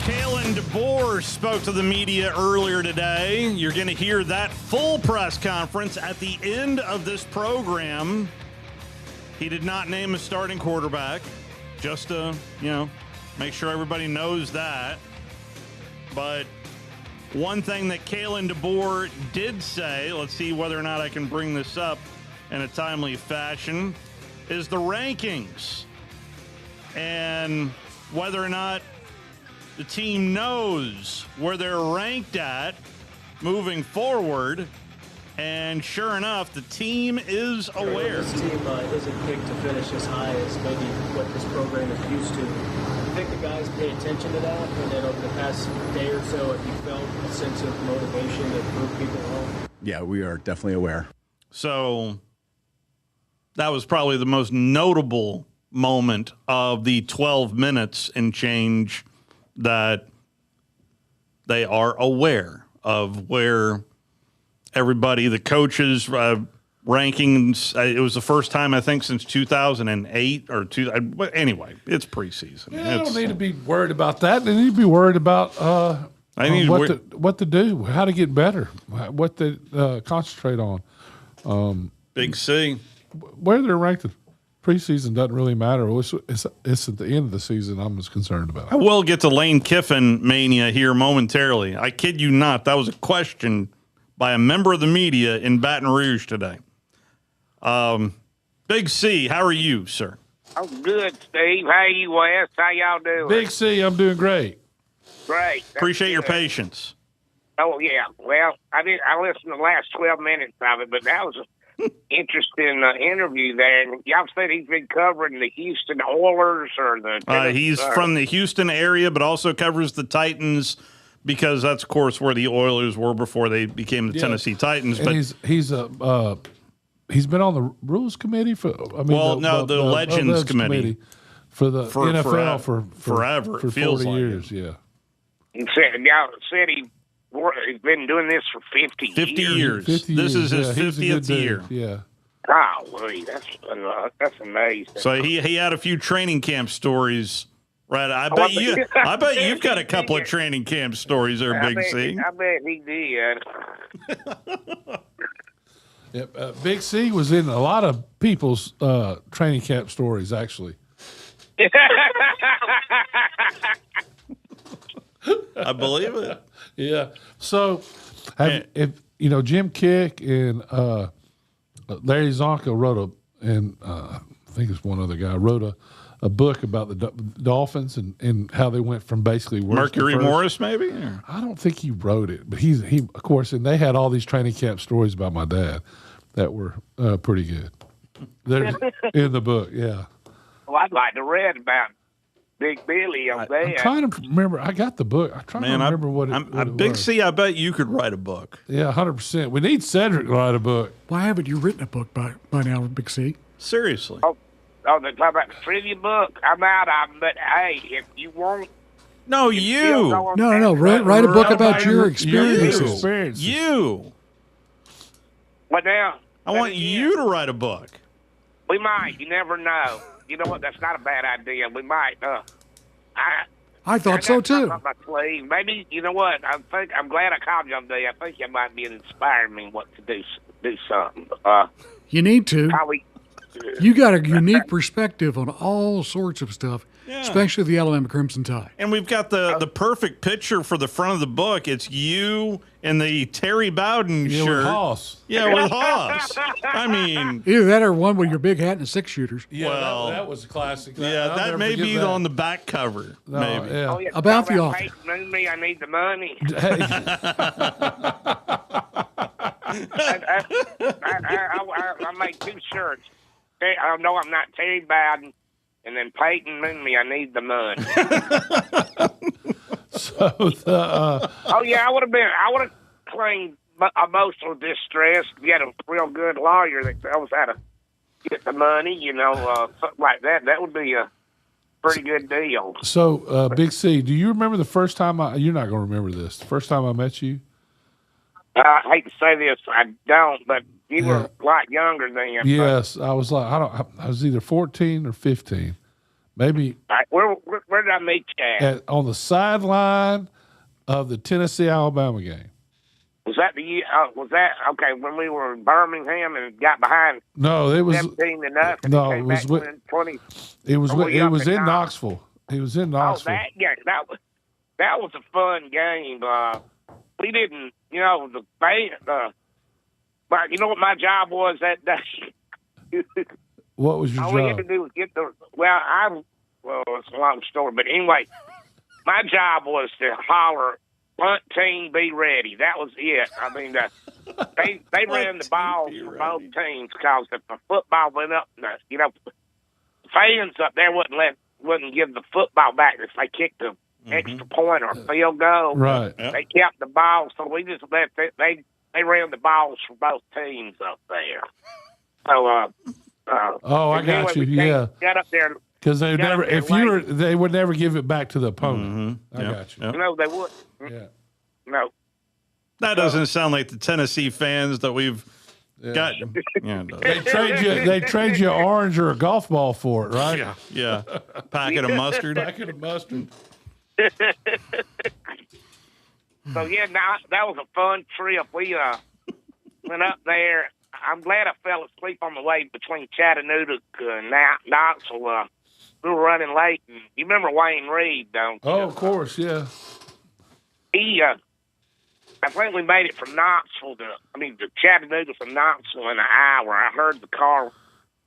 Kalen DeBoer spoke to the media earlier today. You're going to hear that full press conference at the end of this program. He did not name a starting quarterback, just to, make sure everybody knows that. But one thing that Kalen DeBoer did say, let's see whether or not I can bring this up in a timely fashion, is the rankings. And whether or not the team knows where they're ranked at moving forward, and sure enough, the team is aware. This team isn't picked to finish as high as maybe what this program is used to. I think the guys pay attention to that, and then over the past day or so, have you felt a sense of motivation to move people along? Yeah, we are definitely aware. So that was probably the most notable moment of the 12 minutes and change, that they are aware of where everybody, the coaches, rankings. It was the first time, I think, since 2008 or anyway, it's preseason. Yeah, I don't need to be worried about that. They need to be worried about what to do, how to get better, what to concentrate on. Big C. Where they're ranked. Preseason doesn't really matter. It's at the end of the season I'm as concerned about. I will get to Lane Kiffin mania here momentarily. I kid you not. That was a question by a member of the media in Baton Rouge today. Big C, how are you, sir? I'm good, Steve. How you, Wes? How y'all doing? Big C, I'm doing great. Great. Appreciate your patience. Oh, yeah. Well, I listened to the last 12 minutes of it, but that was interesting interview there. And y'all said he's been covering the Houston Oilers or the he's from the Houston area, but also covers the Titans, because that's, of course, where the Oilers were before they became the Tennessee Titans. And but he's been on the rules committee for. The Legends committee for the NFL for forever. for it feels 40 like years. it. Yeah. He said he's been doing this for 50 years. 50 years. 50 This is years. his Yeah, he's a good 50th dude. year. Yeah. Golly, that's amazing. So he had a few training camp stories. Right, I Oh, bet you've got a couple of training camp stories there, Big C. I bet he did. Yep. Big C was in a lot of people's training camp stories, actually. I believe it. Yeah. So, Jim Kick and Larry Zonka wrote I think it's one other guy, wrote a book about the Dolphins and how they went from basically worst Mercury to first. Morris, maybe? Or? I don't think he wrote it, but he of course, and they had all these training camp stories about my dad that were pretty good. They're in the book, yeah. Well, I'd like to read about Big Billy on that. I'm trying to remember. I got the book. I'm trying to remember what it Big was. C, I bet you could write a book. Yeah, 100%. We need Cedric to write a book. Why haven't you written a book by now, Big C? Seriously. Oh, they talk about the trivia book. I'm out of them, but hey, if you want. No, you. No. Write a book about your experiences. You. What now? I want you to write a book. We might. You never know. You know what? That's not a bad idea. We might. I thought so too. Up my sleeve. Maybe you know what? I'm glad I called you on today. I think you might be inspiring me what to do something. You need to. Probably. You got a unique perspective on all sorts of stuff, especially the Alabama Crimson Tide. And we've got the perfect picture for the front of the book. It's you in the Terry Bowden shirt. With Hoss. Yeah, with Hoss. I mean, either that or one with your big hat and 6-shooters. Yeah, well, that was a classic. That may be on the back cover. No, maybe. Yeah. Oh, yeah. About the offer. Me, I need the money. I make 2 shirts. I know I'm not Terry Bowden, and then Peyton Mooney, I need the money. Oh yeah, I would have claimed emotional distress. You had a real good lawyer that knows how to get the money, something like that. That would be a pretty good deal. So, Big C, do you remember the first time you're not going to remember this, the first time I met you? I hate to say this, I don't, but you were a lot younger than you. Yes, I was like, I was either 14 or 15. Maybe. Where did I meet you at? On the sideline of the Tennessee-Alabama game. Was that the year? Was that okay when we were in Birmingham and got behind? No, it was 17-0. No, it was 20. It was in Knoxville. It was in Knoxville. Oh, that was a fun game. We didn't, the band. But you know what my job was that day? What was your All job? we had to do was get the. It's a long story, but anyway, my job was to holler, punt team, be ready. That was it. I mean, they ran the balls for both teams because if the football went up, fans up there wouldn't give the football back if they kicked the extra point or field goal. Right. They kept the ball, so we just left it. They ran the balls for both teams up there. So, I got you. Yeah. Got up there. Because they would never give it back to the opponent. I got you. No, they wouldn't. Yeah. No. That doesn't sound like the Tennessee fans that we've got. Yeah, They trade you an orange or a golf ball for it, right? Yeah. Packet of mustard. Packet of mustard. So that was a fun trip. We went up there. I'm glad I fell asleep on the way between Chattanooga and Knoxville. We were running late. And you remember Wayne Reed, don't you? Oh, of course, yeah. I think we made it from Knoxville to Chattanooga from Knoxville in an hour. I heard the car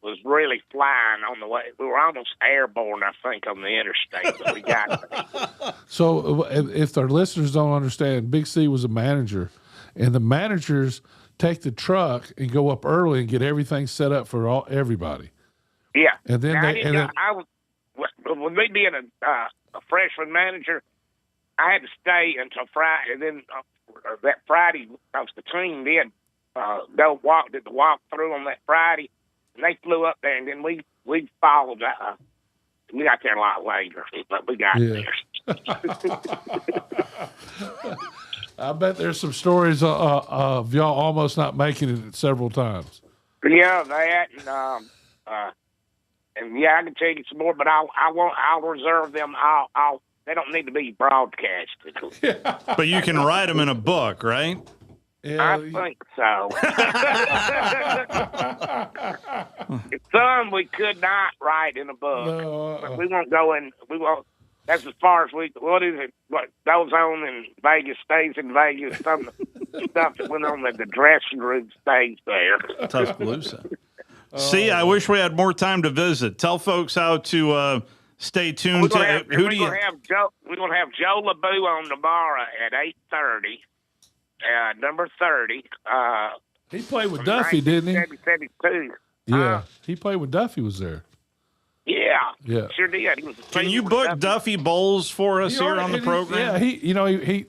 was really flying on the way. We were almost airborne, I think, on the interstate, but we got there. So if our listeners don't understand, Big C was a manager, and the managers take the truck and go up early and get everything set up for everybody. Yeah. And then with me being a freshman manager, I had to stay until Friday, and then that Friday, because the team did did the walk through on that Friday, and they flew up there, and then we followed. We got there a lot later, but we got there. I bet there's some stories of y'all almost not making it several times. Yeah, that and yeah, I can tell you some more, but I'll reserve them. They don't need to be broadcasted. But you can write them in a book, right? I think so. Some we could not write in a book. But we won't go in. We won't. That's as far as we. What is it? What goes on in Vegas stays in Vegas. Some stuff that went on at the dressing room stays there. Tuscaloosa. See, I wish we had more time to visit. Tell folks how to stay tuned. We're gonna have Joe LeBou on tomorrow at 8:30. Number 30. He played with Duffy, didn't he? 1972. Yeah, he played with Duffy. Was there? Yeah, Yeah. sure did. Can you book Duffy Bowles for us here on the program? Yeah,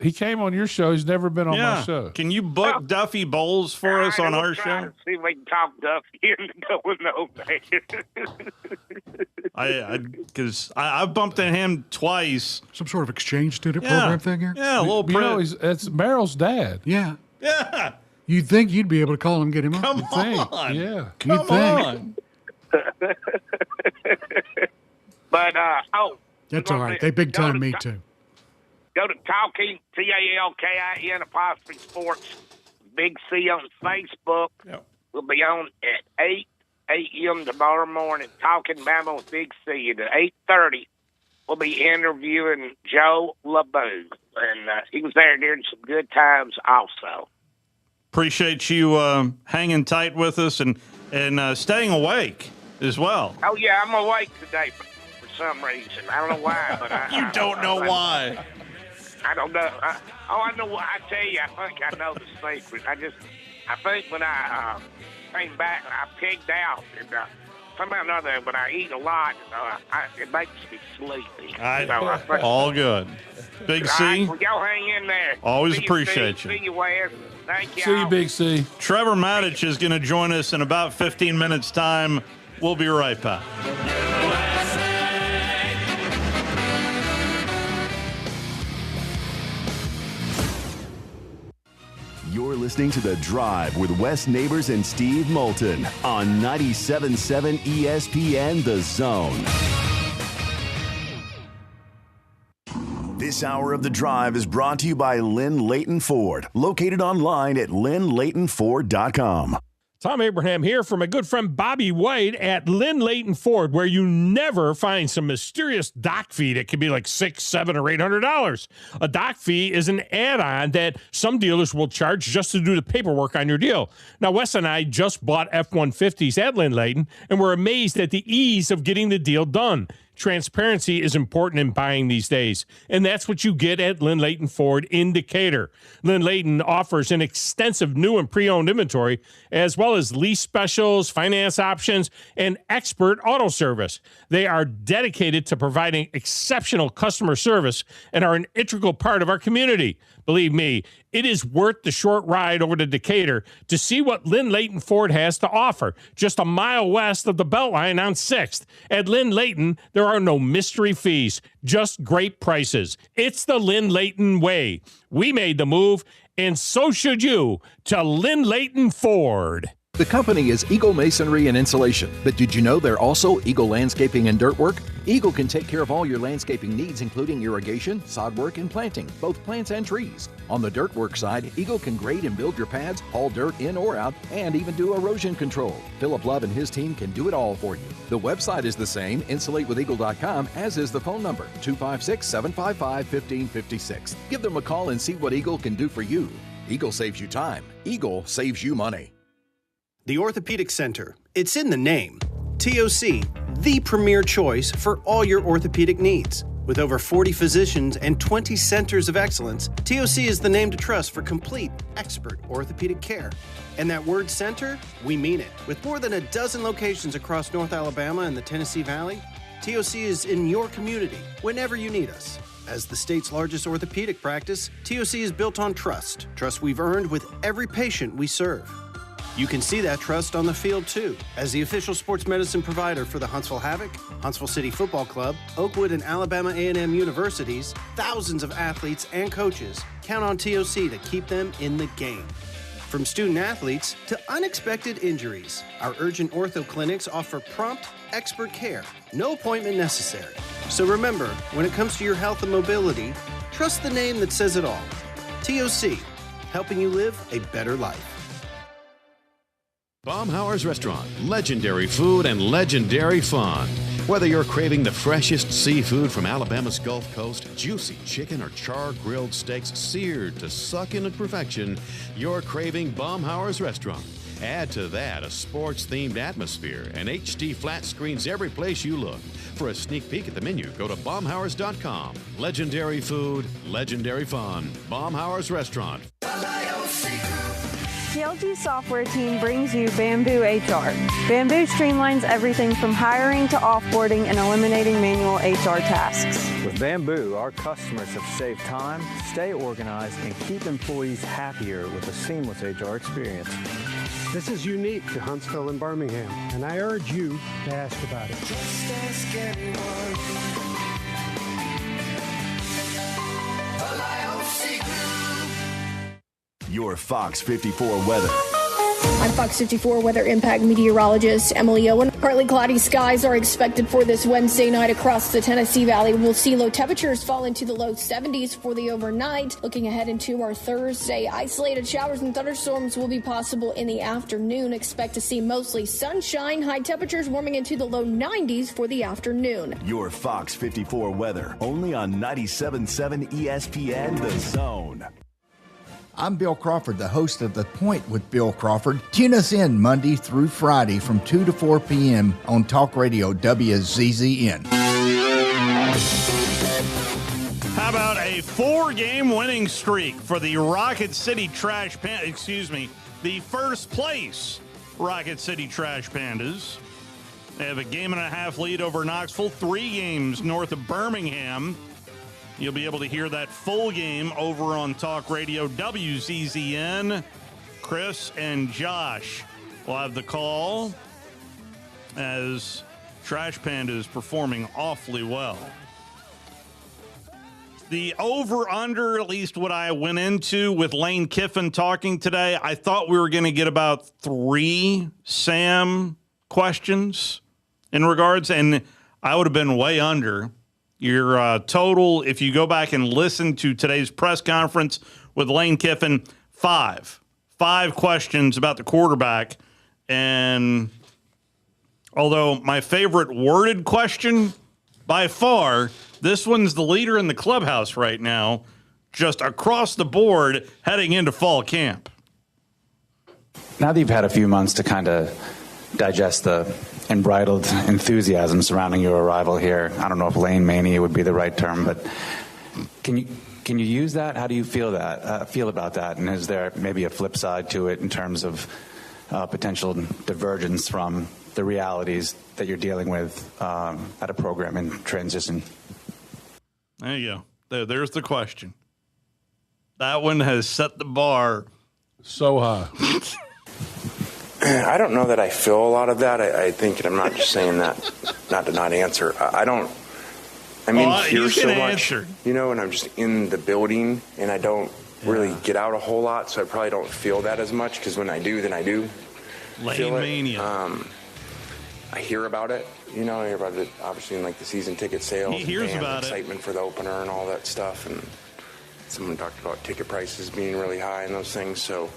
he came on your show. He's never been on my show. Can you book Duffy Bowles for us on our show? See if we can talk Duffy into going over there. Because I've bumped into him twice. Some sort of exchange student program thing here? Yeah, a little it's Merrill's dad. Yeah. Yeah. You'd think you'd be able to call him and get him Come up. on. Yeah. Come on. But, That's all right. They big time me too. Go to Talking, TALKIN _sports, Big C on Facebook. Yep. We'll be on at 8 a.m. tomorrow morning, Talking Bama with Big C. At 8:30, we'll be interviewing Joe LeBou. And he was there during some good times also. Appreciate you hanging tight with us and staying awake as well. Oh, yeah, I'm awake today for some reason. I don't know why, but You don't know why. I don't know. I know what I tell you. I think I know the secret. I think when I came back, I pigged out, and somehow or another, when I eat a lot, it makes me sleepy. All good. Big C. Right, well, y'all hang in there. Always See you, appreciate Steve. you. See you, Wes. Thank you. See you, Big C. Trevor Maddich is going to join us in about 15 minutes' time. We'll be right back. You're listening to The Drive with Wes Neighbors and Steve Moulton on 97.7 ESPN The Zone. This hour of The Drive is brought to you by Lynn Leighton Ford, located online at lynnleightonford.com. Tom Abraham here for my good friend Bobby White at Lynn Leighton Ford, where you never find some mysterious dock fee that can be like $600, $700, or $800. A dock fee is an add-on that some dealers will charge just to do the paperwork on your deal. Now, Wes and I just bought F-150s at Lynn Leighton, and we're amazed at the ease of getting the deal done. Transparency is important in buying these days, and that's what you get at Lynn Leighton Ford in Decatur. Lynn Leighton offers an extensive new and pre-owned inventory, as well as lease specials, finance options, and expert auto service. They are dedicated to providing exceptional customer service and are an integral part of our community. Believe me, it is worth the short ride over to Decatur to see what Lynn Leighton Ford has to offer, just a mile west of the Beltline on 6th. At Lynn Leighton, there are no mystery fees, just great prices. It's the Lynn Leighton way. We made the move, and so should you, to Lynn Leighton Ford. The company is Eagle Masonry and Insulation, but did you know they're also Eagle Landscaping and Dirt Work? Eagle can take care of all your landscaping needs, including irrigation, sod work, and planting, both plants and trees. On the dirt work side, Eagle can grade and build your pads, haul dirt in or out, and even do erosion control. Philip Love and his team can do it all for you. The website is the same, insulatewitheagle.com, as is the phone number, 256-755-1556. Give them a call and see what Eagle can do for you. Eagle saves you time. Eagle saves you money. The Orthopedic Center. It's in the name. TOC, the premier choice for all your orthopedic needs. With over 40 physicians and 20 centers of excellence, TOC is the name to trust for complete, expert orthopedic care. And that word center, we mean it. With more than a dozen locations across North Alabama and the Tennessee Valley, TOC is in your community whenever you need us. As the state's largest orthopedic practice, TOC is built on trust. Trust we've earned with every patient we serve. You can see that trust on the field, too. As the official sports medicine provider for the Huntsville Havoc, Huntsville City Football Club, Oakwood and Alabama A&M universities, thousands of athletes and coaches count on TOC to keep them in the game. From student athletes to unexpected injuries, our urgent ortho clinics offer prompt, expert care. No appointment necessary. So remember, when it comes to your health and mobility, trust the name that says it all. TOC, helping you live a better life. Baumhauer's Restaurant, legendary food and legendary fun. Whether you're craving the freshest seafood from Alabama's Gulf Coast, juicy chicken or char-grilled steaks seared to succulent perfection, you're craving Baumhauer's Restaurant. Add to that a sports-themed atmosphere and HD flat screens every place you look. For a sneak peek at the menu, go to baumhauers.com. Legendary food, legendary fun. Baumhauer's Restaurant. TLG software team brings you Bamboo HR. Bamboo streamlines everything from hiring to offboarding and eliminating manual HR tasks. With Bamboo, our customers have saved time, stay organized, and keep employees happier with a seamless HR experience. This is unique to Huntsville and Birmingham, and I urge you to ask about it. Just ask anyone. Your Fox 54 weather. I'm Fox 54 Weather Impact meteorologist Emily Owen. Partly cloudy skies are expected for this Wednesday night across the Tennessee Valley. We'll see low temperatures fall into the low 70s for the overnight. Looking ahead into our Thursday, isolated showers and thunderstorms will be possible in the afternoon. Expect to see mostly sunshine. High temperatures warming into the low 90s for the afternoon. Your Fox 54 weather, only on 97.7 ESPN The Zone. I'm Bill Crawford, the host of The Point with Bill Crawford. Tune us in Monday through Friday from 2 to 4 p.m. on Talk Radio WZZN. How about a 4-game winning streak for the Rocket City Trash Pandas? The first place Rocket City Trash Pandas. They have a 1.5 lead over Knoxville, 3 games north of Birmingham. You'll be able to hear that full game over on Talk Radio WZZN. Chris and Josh will have the call as Trash Panda is performing awfully well. The over-under, at least what I went into with Lane Kiffin talking today, I thought we were going to get about 3 Sam questions in regards, and I would have been way under. Your total, if you go back and listen to today's press conference with Lane Kiffin, 5 questions about the quarterback. And although my favorite worded question by far, this one's the leader in the clubhouse right now, just across the board heading into fall camp. Now that you've had a few months to kind of digest the unbridled enthusiasm surrounding your arrival here, I don't know if Lane Mania would be the right term, but can you use that? How do you feel about that? And is there maybe a flip side to it in terms of potential divergence from the realities that you're dealing with at a program in transition? There you go. There's the question. That one has set the bar so high. I don't know that I feel a lot of that. I think, and I'm not just saying that not to not answer. I don't. I'm in here so much, and I'm just in the building, and I don't really get out a whole lot, so I probably don't feel that as much, because when I do, then I do feel it. I hear about it, I hear about it, obviously, in, like, the season ticket sales. He hears about excitement for the opener and all that stuff, and someone talked about ticket prices being really high and those things, so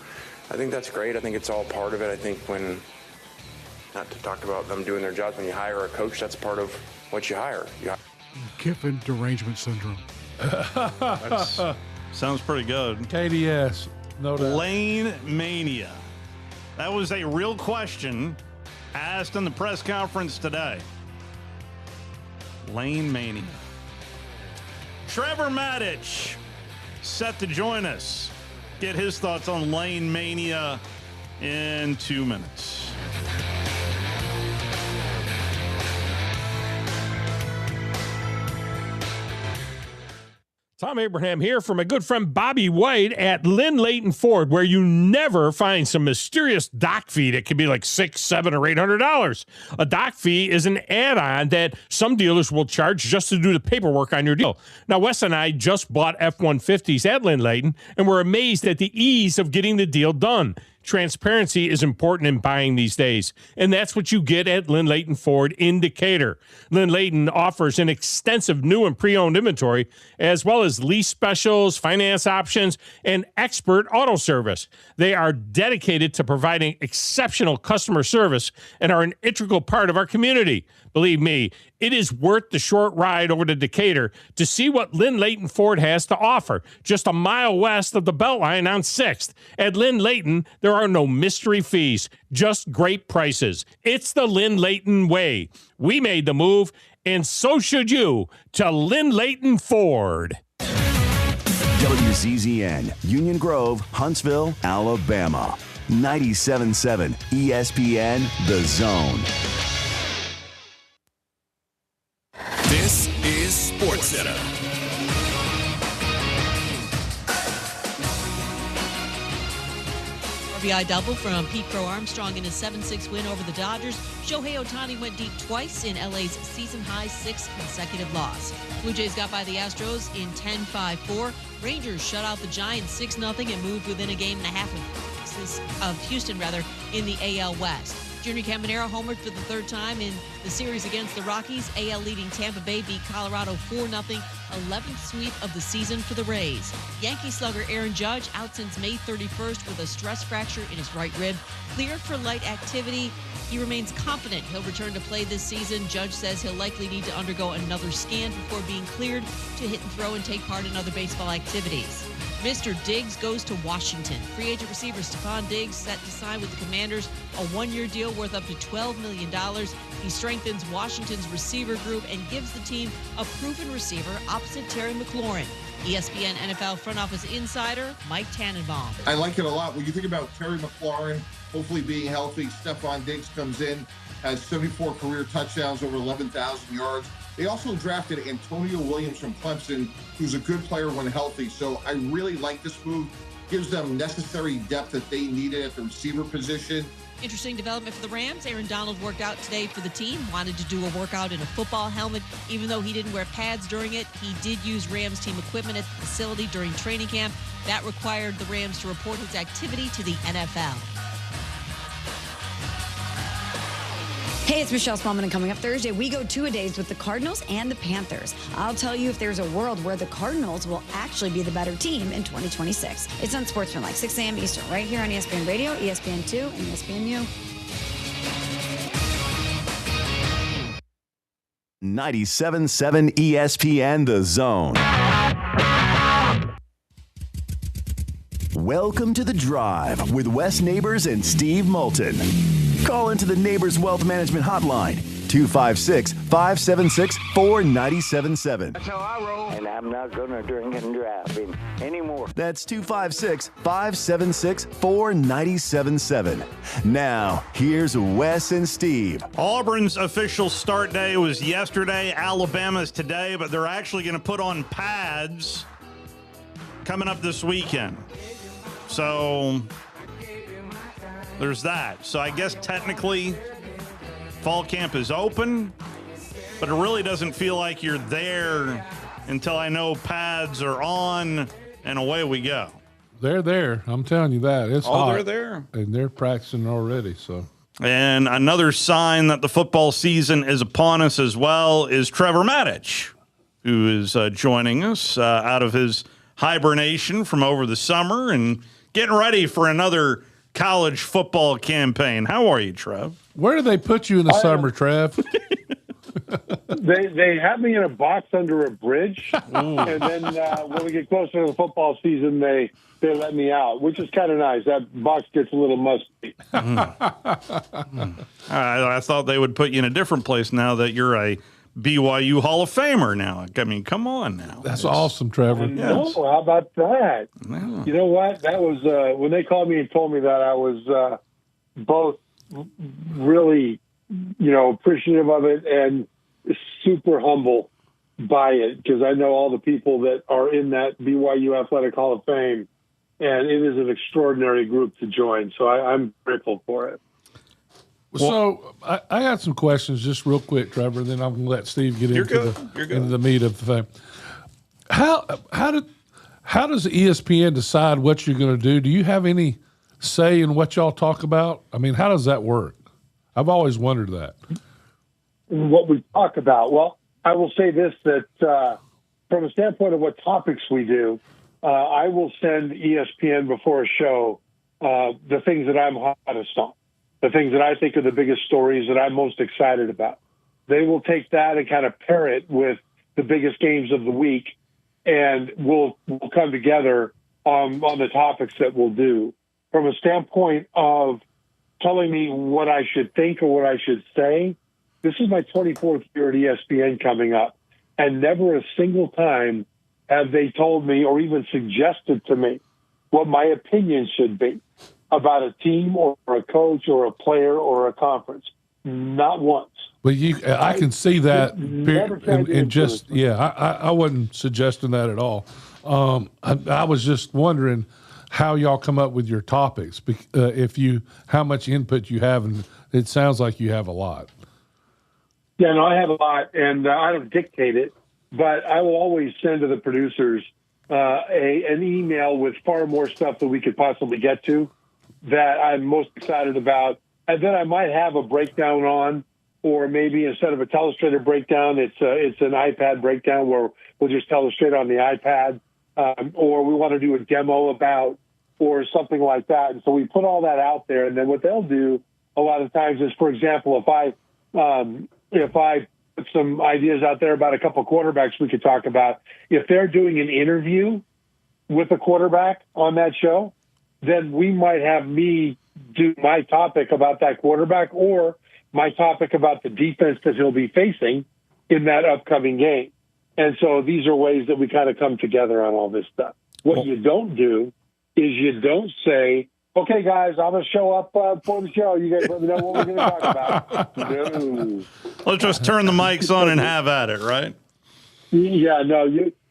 I think that's great. I think it's all part of it. I think when, not to talk about them doing their jobs, when you hire a coach, that's part of what you hire. Kiffin derangement syndrome. Sounds pretty good. KDS, no doubt. Lane Mania. That was a real question asked in the press conference today. Lane Mania. Trevor Maddich set to join us. Get his thoughts on Lane Mania in 2 minutes. Tom Abraham here for my good friend Bobby White at Lynn Leighton Ford, where you never find some mysterious dock fee that can be like $600, $700, or $800. A dock fee is an add-on that some dealers will charge just to do the paperwork on your deal. Now, Wes and I just bought F-150s at Lynn Leighton, and we're amazed at the ease of getting the deal done. Transparency is important in buying these days, and that's what you get at Lynn Leighton Ford in Decatur. Lynn Leighton offers an extensive new and pre-owned inventory, as well as lease specials, finance options, and expert auto service. They are dedicated to providing exceptional customer service and are an integral part of our community. Believe me, it is worth the short ride over to Decatur to see what Lynn Leighton Ford has to offer, just a mile west of the Beltline on 6th. At Lynn Leighton, there are no mystery fees, just great prices. It's the Lynn Leighton way. We made the move, and so should you, to Lynn Leighton Ford. WZZN, Union Grove, Huntsville, Alabama. 97.7 ESPN, The Zone. This is SportsCenter. RBI double from Pete Crow Armstrong in his 7-6 win over the Dodgers. Shohei Ohtani went deep twice in LA's season-high 6th consecutive loss. Blue Jays got by the Astros in 10-5-4. Rangers shut out the Giants 6-0 and moved within a game and a half of Houston in the AL West. Junior Caminero homered for the third time in the series against the Rockies. AL leading Tampa Bay beat Colorado 4-0, 11th sweep of the season for the Rays. Yankee slugger Aaron Judge out since May 31st with a stress fracture in his right rib. Cleared for light activity. He remains confident he'll return to play this season. Judge says he'll likely need to undergo another scan before being cleared to hit and throw and take part in other baseball activities. Mr. Diggs goes to Washington. Free agent receiver Stephon Diggs set to sign with the Commanders a one-year deal worth up to $12 million. He strengthens Washington's receiver group and gives the team a proven receiver opposite Terry McLaurin. ESPN NFL front office insider Mike Tannenbaum. I like it a lot. When you think about Terry McLaurin hopefully being healthy, Stephon Diggs comes in, has 74 career touchdowns, over 11,000 yards. They also drafted Antonio Williams from Clemson, who's a good player when healthy. So I really like this move. Gives them necessary depth that they needed at the receiver position. Interesting development for the Rams. Aaron Donald worked out today for the team, wanted to do a workout in a football helmet. Even though he didn't wear pads during it, he did use Rams team equipment at the facility during training camp. That required the Rams to report his activity to the NFL. Hey, it's Michelle Spellman, and coming up Thursday, we go two-a-days with the Cardinals and the Panthers. I'll tell you if there's a world where the Cardinals will actually be the better team in 2026. It's on Sportsman, 6 a.m. Eastern, right here on ESPN Radio, ESPN2, and ESPNU. 97.7 ESPN, The Zone. Welcome to The Drive with Wes Neighbors and Steve Moulton. Call into the Neighbors Wealth Management Hotline, 256-576-4977. That's how I roll. And I'm not going to drink and drive anymore. That's 256-576-4977. Now, here's Wes and Steve. Auburn's official start day was yesterday. Alabama's today, but they're actually going to put on pads coming up this weekend. So there's that. So I guess technically fall camp is open, but it really doesn't feel like you're there until I know pads are on and away we go. They're there. I'm telling you that. It's hot. They're there. And they're practicing already. So. And another sign that the football season is upon us as well is Trevor Maddich, who is joining us out of his hibernation from over the summer and getting ready for another college football campaign. How are you, Trev? Where do they put you in the summer, Trev? They have me in a box under a bridge, and then when we get closer to the football season, they let me out, which is kind of nice. That box gets a little musty. I thought they would put you in a different place now that you're a BYU Hall of Famer now. I mean, come on now. That's awesome, Trevor. No, how about that? Yeah. You know what? That was when they called me and told me that, I was both really, appreciative of it and super humble by it because I know all the people that are in that BYU Athletic Hall of Fame, and it is an extraordinary group to join. So I'm grateful for it. So I got some questions just real quick, Trevor, and then I'm going to let Steve get into the meat of the thing. How does ESPN decide what you're going to do? Do you have any say in what y'all talk about? I mean, how does that work? I've always wondered that. What we talk about? Well, I will say this, that from a standpoint of what topics we do, I will send ESPN before a show the things that I'm hottest on, the things that I think are the biggest stories that I'm most excited about. They will take that and kind of pair it with the biggest games of the week, and we'll come together on the topics that we'll do. From a standpoint of telling me what I should think or what I should say, this is my 24th year at ESPN coming up, and never a single time have they told me or even suggested to me what my opinion should be about a team or a coach or a player or a conference. Not once. But I can see that, and just I wasn't suggesting that at all. I was just wondering how y'all come up with your topics, how much input you have, and it sounds like you have a lot. Yeah, no, I have a lot, and I don't dictate it, but I will always send to the producers an email with far more stuff than we could possibly get to that I'm most excited about. And then I might have a breakdown on, or maybe instead of a telestrator breakdown, it's an iPad breakdown where we'll just telestrate on the iPad, or we want to do a demo about, or something like that. And so we put all that out there. And then what they'll do a lot of times is, for example, if I put some ideas out there about a couple of quarterbacks we could talk about, if they're doing an interview with a quarterback on that show, then we might have me do my topic about that quarterback or my topic about the defense that he'll be facing in that upcoming game. And so these are ways that we kind of come together on all this stuff. What you don't do is you don't say, okay, guys, I'm going to show up for the show. You guys let me know what we're going to talk about. No. Let's just turn the mics on and have at it, right? Yeah, no,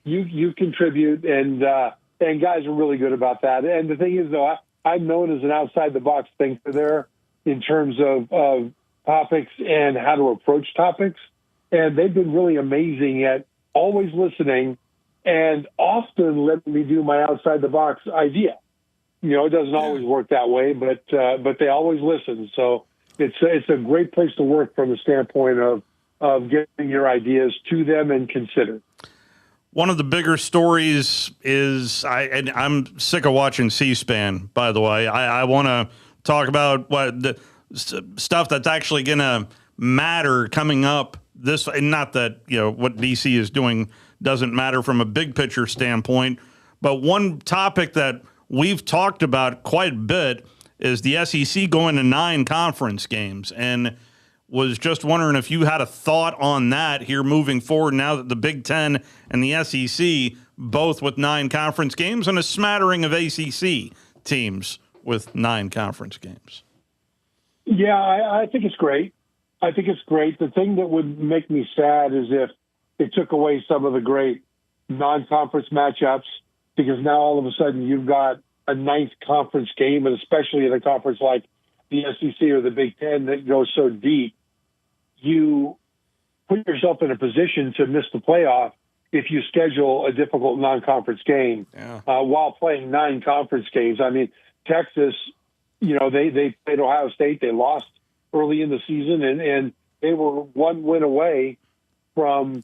you contribute, and guys are really good about that. And the thing is, though, I'm known as an outside-the-box thinker there in terms of topics and how to approach topics. And they've been really amazing at always listening and often letting me do my outside-the-box idea. You know, it doesn't always work that way, but they always listen. So it's a great place to work from the standpoint of getting your ideas to them and considered. One of the bigger stories is, I'm sick of watching C-SPAN, by the way. I want to talk about what the stuff that's actually going to matter coming up this, and not that, what DC is doing doesn't matter from a big picture standpoint, but one topic that we've talked about quite a bit is the SEC going to 9 conference games, and was just wondering if you had a thought on that here moving forward now that the Big Ten and the SEC both with 9 conference games and a smattering of ACC teams with 9 conference games. Yeah, I think it's great. I think it's great. The thing that would make me sad is if it took away some of the great non-conference matchups, because now all of a sudden you've got a 9th conference game, and especially in a conference like the SEC or the Big Ten that goes so deep, you put yourself in a position to miss the playoff if you schedule a difficult non-conference game while playing 9 conference games. I mean, Texas, they played Ohio State. They lost early in the season, and they were 1 win away from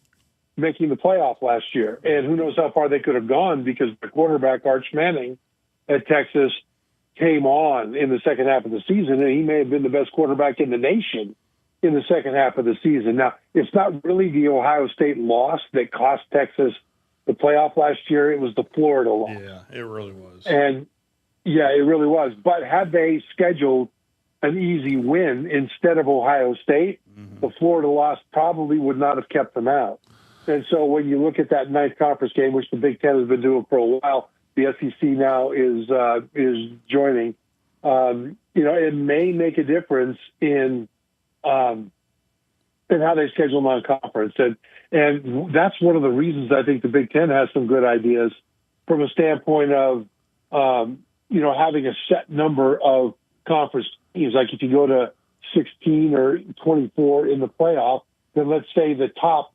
making the playoff last year. And who knows how far they could have gone, because the quarterback, Arch Manning, at Texas came on in the second half of the season, and he may have been the best quarterback in the nation in the second half of the season. Now, it's not really the Ohio State loss that cost Texas the playoff last year. It was the Florida loss. Yeah, it really was. And, yeah, it really was. But had they scheduled an easy win instead of Ohio State, the Florida loss probably would not have kept them out. And so when you look at that 9th conference game, which the Big Ten has been doing for a while, the SEC now is joining. It may make a difference in in how they schedule non-conference. And that's one of the reasons I think the Big Ten has some good ideas from a standpoint of, having a set number of conference teams. Like if you go to 16 or 24 in the playoff, then let's say the top,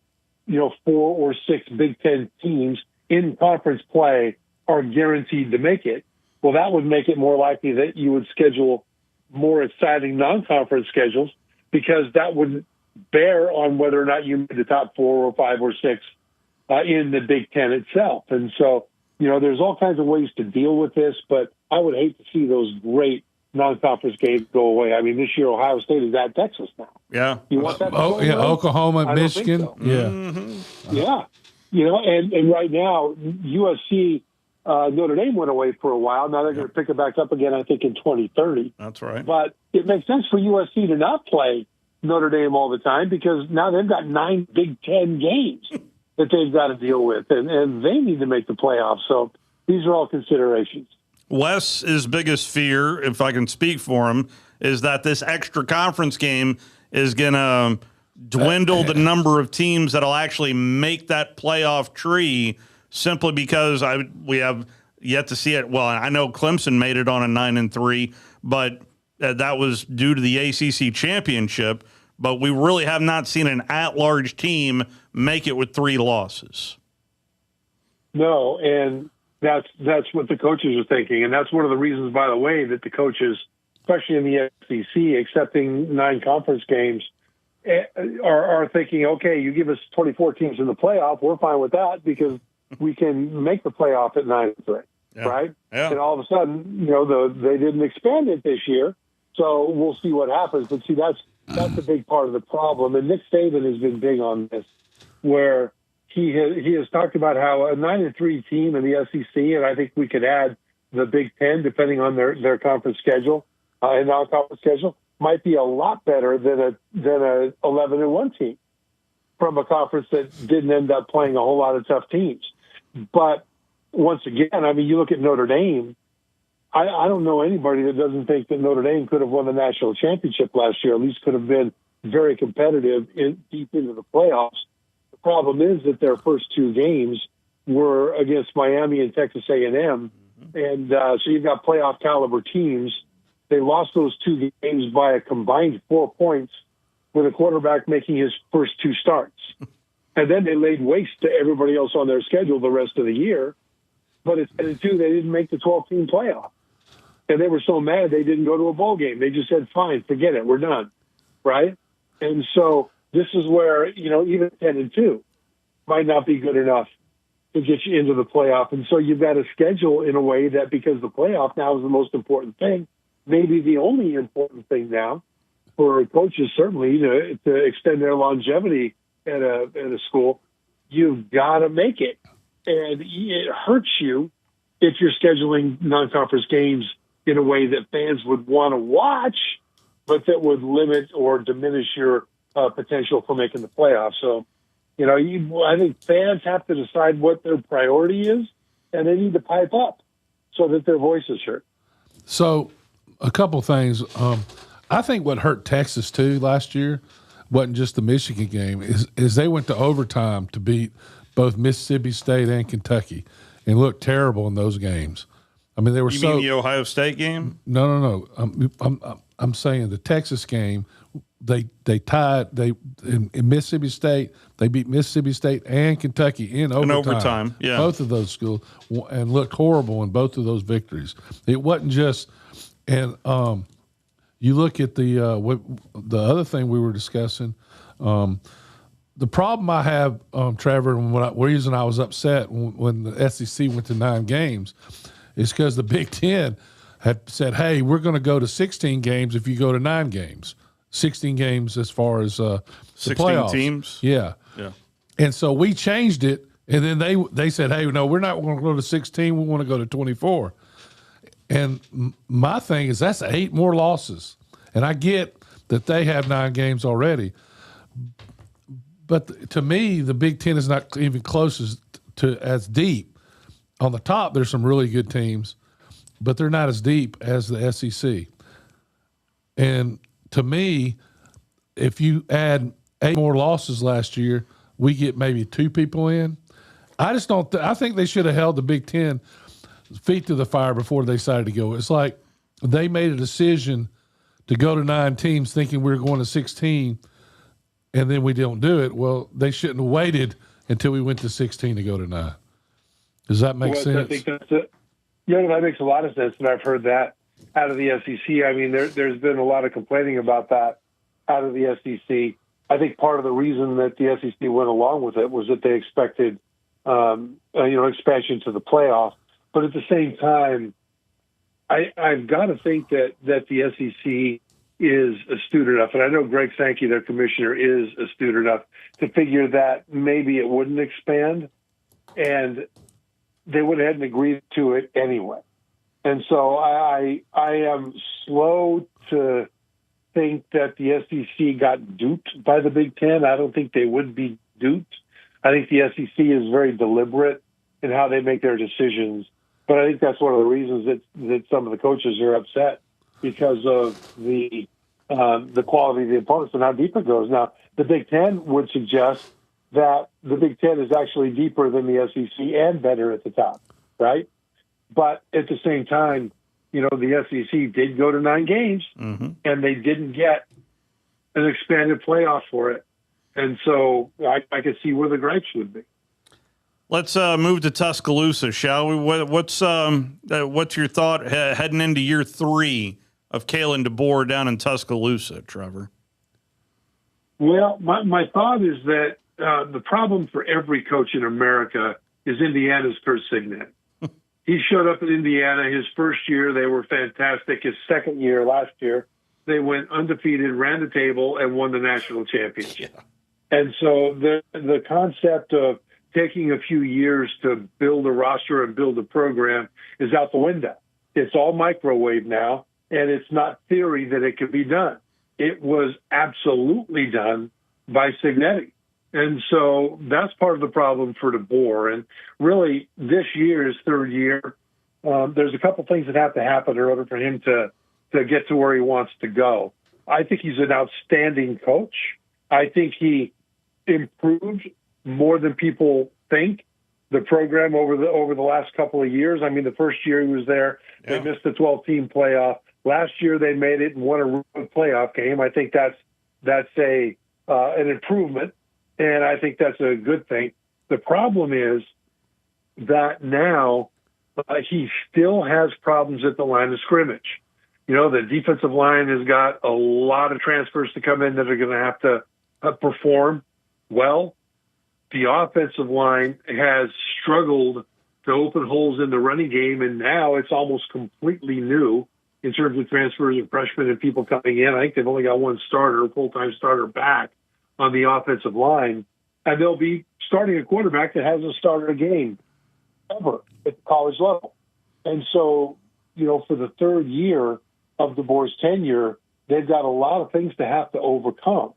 4 or 6 Big Ten teams in conference play are guaranteed to make it. Well, that would make it more likely that you would schedule more exciting non-conference schedules, because that would bear on whether or not you made the top 4 or 5 or 6 in the Big Ten itself. And so, there's all kinds of ways to deal with this, but I would hate to see those great non-conference games go away. I mean, this year Ohio State is at Texas now. Yeah. You want that? Oklahoma, Michigan. So. Yeah. Mm-hmm. Yeah. And right now, USC, Notre Dame went away for a while. Now they're going to pick it back up again, I think, in 2030. That's right. But it makes sense for USC to not play Notre Dame all the time, because now they've got 9 Big Ten games that they've got to deal with, and they need to make the playoffs. So these are all considerations. Wes's biggest fear, if I can speak for him, is that this extra conference game is going to dwindle the number of teams that'll actually make that playoff tree, simply because we have yet to see it. Well, I know Clemson made it on a 9-3, but that was due to the ACC championship. But we really have not seen an at-large team make it with 3 losses. No, and that's what the coaches are thinking, and that's one of the reasons, by the way, that the coaches, especially in the SEC, accepting 9 conference games, are thinking, okay, you give us 24 teams in the playoff, we're fine with that, because we can make the playoff at 9-3, right? Yeah. And all of a sudden, they didn't expand it this year, so we'll see what happens. But see, that's a big part of the problem, and Nick Saban has been big on this, where he has talked about how a 9-3 team in the SEC, and I think we could add the Big Ten, depending on their conference schedule and non-conference schedule, might be a lot better than a 11-1 team from a conference that didn't end up playing a whole lot of tough teams. But once again, I mean, you look at Notre Dame. I don't know anybody that doesn't think that Notre Dame could have won the national championship last year, at least could have been very competitive deep into the playoffs. The problem is that their first 2 games were against Miami and Texas A&M, and so you've got playoff caliber teams. They lost those 2 games by a combined 4 points, with a quarterback making his first 2 starts. And then they laid waste to everybody else on their schedule the rest of the year. But at 10-2, they didn't make the 12-team playoff. And they were so mad they didn't go to a bowl game. They just said, fine, forget it, we're done, right? And so this is where, even 10-2 might not be good enough to get you into the playoff. And so you've got to schedule in a way that, because the playoff now is the most important thing, maybe the only important thing now for coaches, certainly, to extend their longevity at a school, you've got to make it. And it hurts you if you're scheduling non-conference games in a way that fans would want to watch, but that would limit or diminish your potential for making the playoffs. So, I think fans have to decide what their priority is, and they need to pipe up so that their voice is heard. So, a couple things. I think what hurt Texas too last year wasn't just the Michigan game, is they went to overtime to beat both Mississippi State and Kentucky and looked terrible in those games. I mean, they were You mean the Ohio State game? No. I'm saying the Texas game. They tied. In Mississippi State, they beat Mississippi State and Kentucky in overtime. Yeah, both of those schools, and looked horrible in both of those victories. It wasn't just, and you look at the other thing we were discussing. The problem I have, Trevor, and the reason I was upset when the SEC went to 9 games is because the Big Ten had said, hey, we're going to go to 16 games if you go to 9 games. 16 games as far as the 16 playoffs. teams? Yeah. And so we changed it, and then they said, hey, no, we're not going to go to 16. We want to go to 24. And my thing is that's 8 more losses. And I get that they have 9 games already. But to me, the Big Ten is not even close as deep. On the top, there's some really good teams, but they're not as deep as the SEC. And to me, if you add 8 more losses last year, we get maybe 2 people in. I just don't. I think they should have held the Big Ten feet to the fire before they decided to go. It's like they made a decision to go to 9 teams thinking we were going to 16, and then we don't do it. Well, they shouldn't have waited until we went to 16 to go to 9. Does that make sense? I think that's it. Yeah, that makes a lot of sense, and I've heard that out of the SEC. I mean, there's been a lot of complaining about that out of the SEC. I think part of the reason that the SEC went along with it was that they expected, expansion to the playoff. But at the same time, I've got to think that the SEC is astute enough, and I know Greg Sankey, their commissioner, is astute enough to figure that maybe it wouldn't expand, and they went ahead and agreed to it anyway. And so I am slow to think that the SEC got duped by the Big Ten. I don't think they would be duped. I think the SEC is very deliberate in how they make their decisions. But I think that's one of the reasons that some of the coaches are upset, because of the quality of the opponents and how deep it goes. Now, the Big Ten would suggest that the Big Ten is actually deeper than the SEC and better at the top, right? But at the same time, the SEC did go to 9 games, and they didn't get an expanded playoff for it. And so I could see where the gripes would be. Let's move to Tuscaloosa, shall we? What's your thought heading into year 3 of Kalen DeBoer down in Tuscaloosa, Trevor? Well, my thought is that the problem for every coach in America is Indiana's Curt Signet. He showed up in Indiana his first year. They were fantastic. His second year, last year, they went undefeated, ran the table, and won the national championship. Yeah. And so the concept of taking a few years to build a roster and build a program is out the window. It's all microwave now, and it's not theory that it could be done. It was absolutely done by Signetti. And so that's part of the problem for DeBoer. And really, this year, his 3rd year, there's a couple things that have to happen in order for him to get to where he wants to go. I think he's an outstanding coach. I think he improved more than people think the program over the last couple of years. I mean, the first year he was there, they missed the 12-team playoff. Last year they made it and won a road playoff game. I think that's an improvement, and I think that's a good thing. The problem is that now he still has problems at the line of scrimmage. The defensive line has got a lot of transfers to come in that are going to have to perform well. The offensive line has struggled to open holes in the running game, and now it's almost completely new in terms of transfers and freshmen and people coming in. I think they've only got one full-time starter back on the offensive line, and they'll be starting a quarterback that hasn't started a game ever at the college level. And so, for the 3rd year of DeBoer's tenure, they've got a lot of things to have to overcome.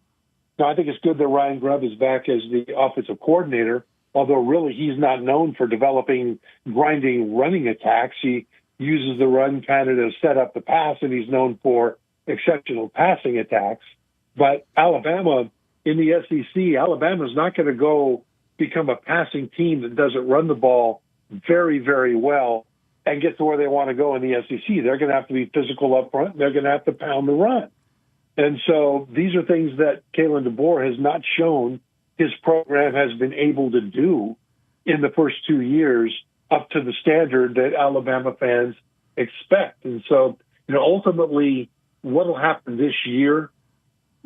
Now, I think it's good that Ryan Grubb is back as the offensive coordinator, although really he's not known for developing grinding running attacks. He uses the run kind of to set up the pass, and he's known for exceptional passing attacks. But Alabama, in the SEC, Alabama's not going to go become a passing team that doesn't run the ball very, very well and get to where they want to go in the SEC. They're going to have to be physical up front. They're going to have to pound the run. And so these are things that Kalen DeBoer has not shown his program has been able to do in the first 2 years up to the standard that Alabama fans expect. And so, ultimately what will happen this year,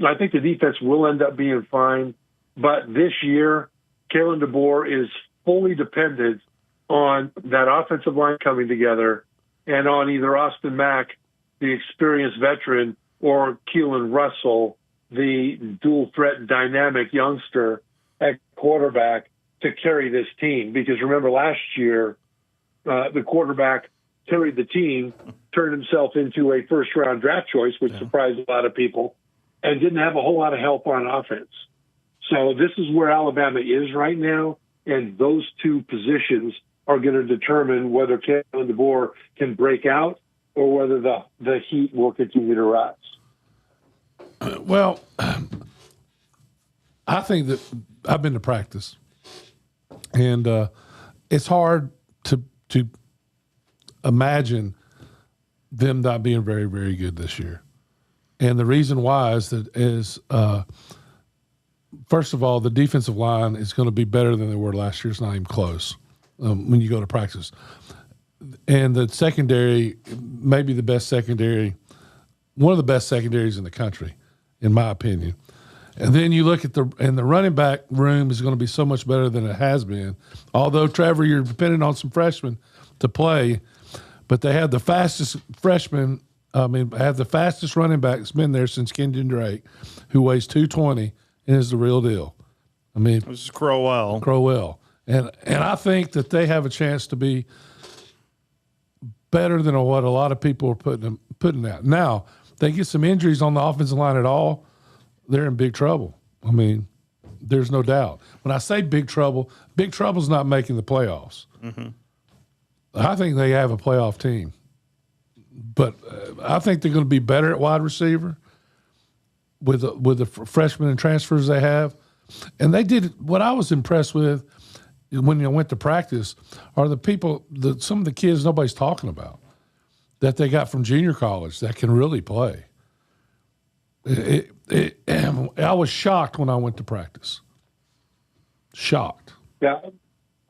I think the defense will end up being fine. But this year, Kalen DeBoer is fully dependent on that offensive line coming together and on either Austin Mack, the experienced veteran, or Keelan Russell, the dual threat dynamic youngster at quarterback, to carry this team. Because remember last year, the quarterback carried the team, turned himself into a first-round draft choice, which surprised a lot of people, and didn't have a whole lot of help on offense. So this is where Alabama is right now, and those 2 positions are going to determine whether Kalen DeBoer can break out or whether the heat will continue to rise. Well, I think that I've been to practice, and it's hard to imagine them not being very, very good this year. And the reason why is first of all, the defensive line is going to be better than they were last year. It's not even close when you go to practice. And the secondary, maybe the best secondary, one of the best secondaries in the country, in my opinion. And then you look at the running back room is going to be so much better than it has been. Although, Trevor, you're depending on some freshmen to play, but they have the fastest freshman. Have the fastest running back that's been there since Kenyon Drake, who weighs 220 and is the real deal. This is Crowell. And I think that they have a chance to be better than what a lot of people are putting out. Now, they get some injuries on the offensive line at all, they're in big trouble. There's no doubt. When I say big trouble's not making the playoffs. Mm-hmm. I think they have a playoff team. But I think they're going to be better at wide receiver with the freshmen and transfers they have. And they did what I was impressed with when I went to practice are the people, some of the kids nobody's talking about that they got from junior college that can really play. I was shocked when I went to practice. Shocked. Yeah,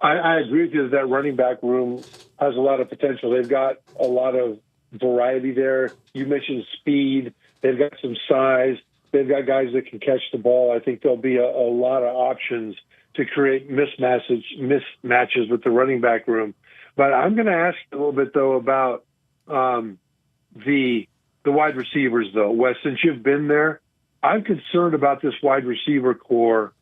I agree with you that running back room has a lot of potential. They've got a lot of variety there. You mentioned speed. They've got some size. They've got guys that can catch the ball. I think there'll be a lot of options to create mismatches with the running back room. But I'm going to ask a little bit, though, about the wide receivers, though. Wes, since you've been there, I'm concerned about this wide receiver core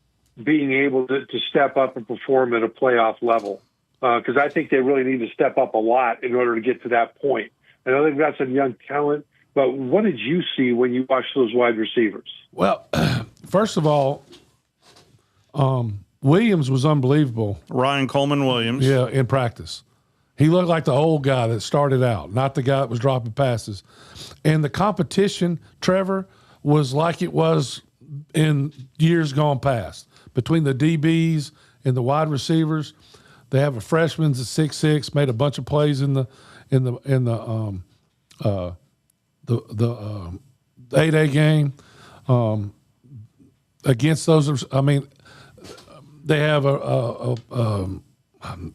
being able to step up and perform at a playoff level because I think they really need to step up a lot in order to get to that point. I know they've got some young talent, but what did you see when you watched those wide receivers? Well, first of all, Williams was unbelievable. Ryan Coleman Williams. Yeah, in practice. He looked like the old guy that started out, not the guy that was dropping passes. And the competition, Trevor, was like it was in years gone past. Between the DBs and the wide receivers, they have a freshman that's 6'6", made a bunch of plays in the 8A game against those. They have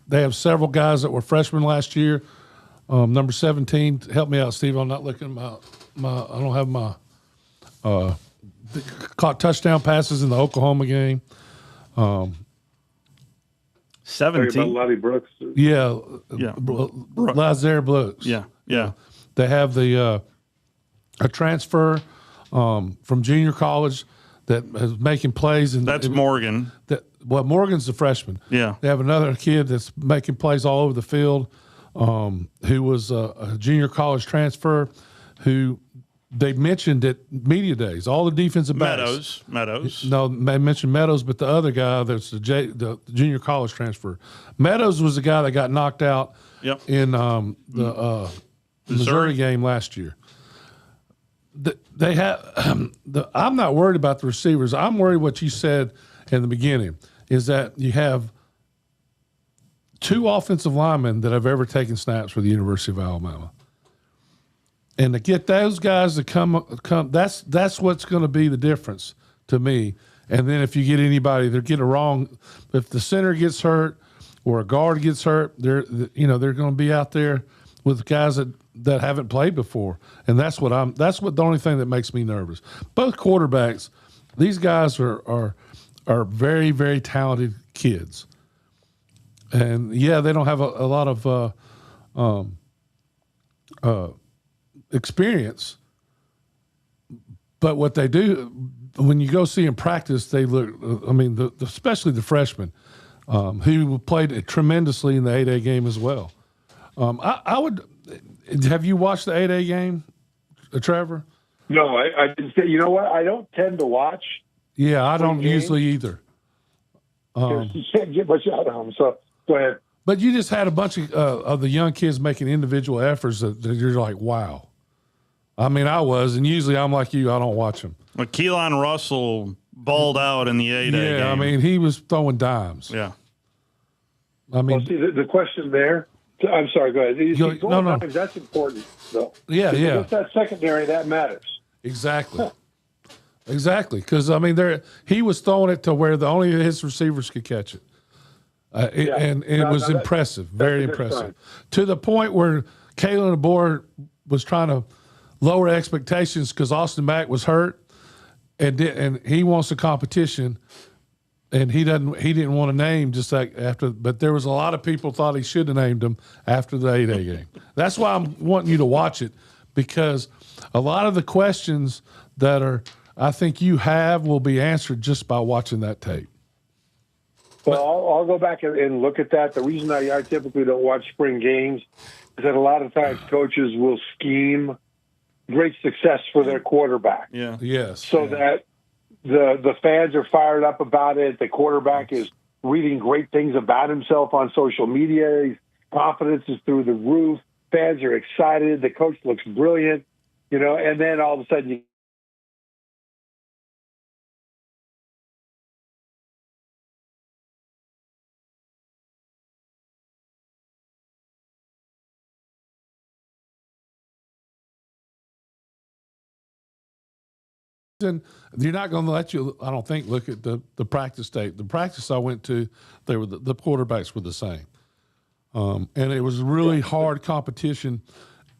they have several guys that were freshmen last year. Number 17, help me out, Steve. I'm not looking at my I don't have my caught touchdown passes in the Oklahoma game. 17. About Lottie Brooks. Yeah. Lazare Brooks. Yeah. They have a transfer from junior college that is making plays. That's Morgan. Morgan's the freshman. Yeah. They have another kid that's making plays all over the field who was a junior college transfer who they mentioned at media days, all the defensive backs. Meadows. No, they mentioned Meadows, but the other guy that's the junior college transfer. Meadows was the guy that got knocked out in the Missouri game last year. They have. I'm not worried about the receivers. I'm worried what you said in the beginning is that you have two offensive linemen that have ever taken snaps for the University of Alabama. And to get those guys to come, that's what's going to be the difference to me. And then if you get anybody that get it wrong, if the center gets hurt or a guard gets hurt, they're going to be out there with guys that haven't played before. And that's what the only thing that makes me nervous. Both quarterbacks, these guys are very, very talented kids. And yeah, they don't have a lot of experience, but what they do when you go see them practice, they look. Especially the freshmen who played tremendously in the 8A game as well. I would. Have you watched the 8A game, Trevor? No, I didn't say. You know what? I don't tend to watch. Yeah, I don't usually either. You can't get much out of them. So go ahead. But you just had a bunch of the young kids making individual efforts that you're like, wow. I was, and usually I'm like you. I don't watch them. Well, Keelan Russell balled out in the 8A game. I mean, he was throwing dimes. Yeah. I mean, see, the question there. I'm sorry. Go ahead. No. That's important, though. Yeah. If that secondary, that matters. Exactly. Exactly. Because I mean, he was throwing it to where only his receivers could catch it, and it was impressive, very impressive, to the point where Kalen DeBoer was trying to lower expectations because Austin Mack was hurt, and he wants the competition. And he didn't want to name just like after, but there was a lot of people thought he should have named him after the 8A game. That's why I'm wanting you to watch it, because a lot of the questions that I think you have will be answered just by watching that tape. Well, I'll go back and look at that. The reason I typically don't watch spring games is that a lot of times coaches will scheme great success for their quarterback. Yeah. Yes. So that the fans are fired up about it. The quarterback is reading great things about himself on social media. His confidence is through the roof. Fans are excited. The coach looks brilliant, and then all of a sudden And you're not going to let you, I don't think, look at the practice tape. The practice I went to, they were the quarterbacks were the same, and it was really hard competition.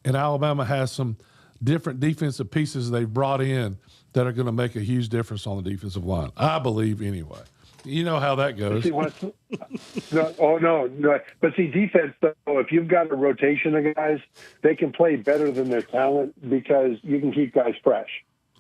And Alabama has some different defensive pieces they've brought in that are going to make a huge difference on the defensive line. I believe, anyway. You know how that goes. No. But see, defense, though, if you've got a rotation of guys, they can play better than their talent because you can keep guys fresh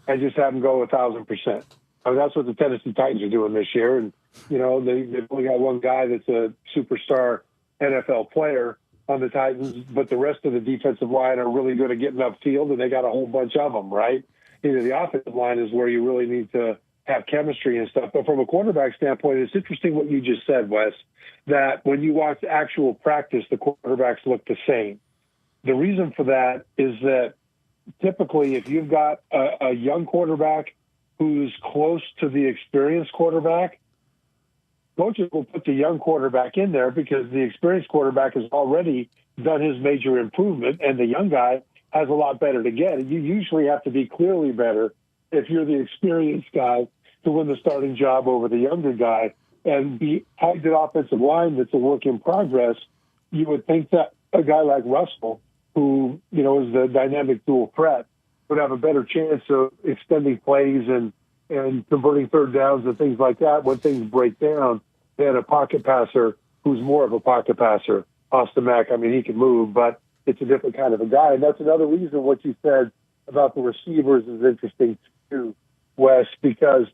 and just have them go 1,000%. I mean, that's what the Tennessee Titans are doing this year. And, they've only got one guy that's a superstar NFL player on the Titans, but the rest of the defensive line are really good at getting upfield, and they got a whole bunch of them, right? The offensive line is where you really need to have chemistry and stuff. But from a quarterback standpoint, it's interesting what you just said, Wes, that when you watch actual practice, the quarterbacks look the same. The reason for that is that typically if you've got a young quarterback who's close to the experienced quarterback, coaches will put the young quarterback in there because the experienced quarterback has already done his major improvement, and the young guy has a lot better to get. And you usually have to be clearly better if you're the experienced guy to win the starting job over the younger guy. And behind an offensive line that's a work in progress, you would think that a guy like Russell, who, is the dynamic dual threat, would have a better chance of extending plays and converting third downs and things like that when things break down than a pocket passer who's more of a pocket passer. Austin Mack, I mean, he can move, but it's a different kind of a guy. And that's another reason what you said about the receivers is interesting too, Wes, because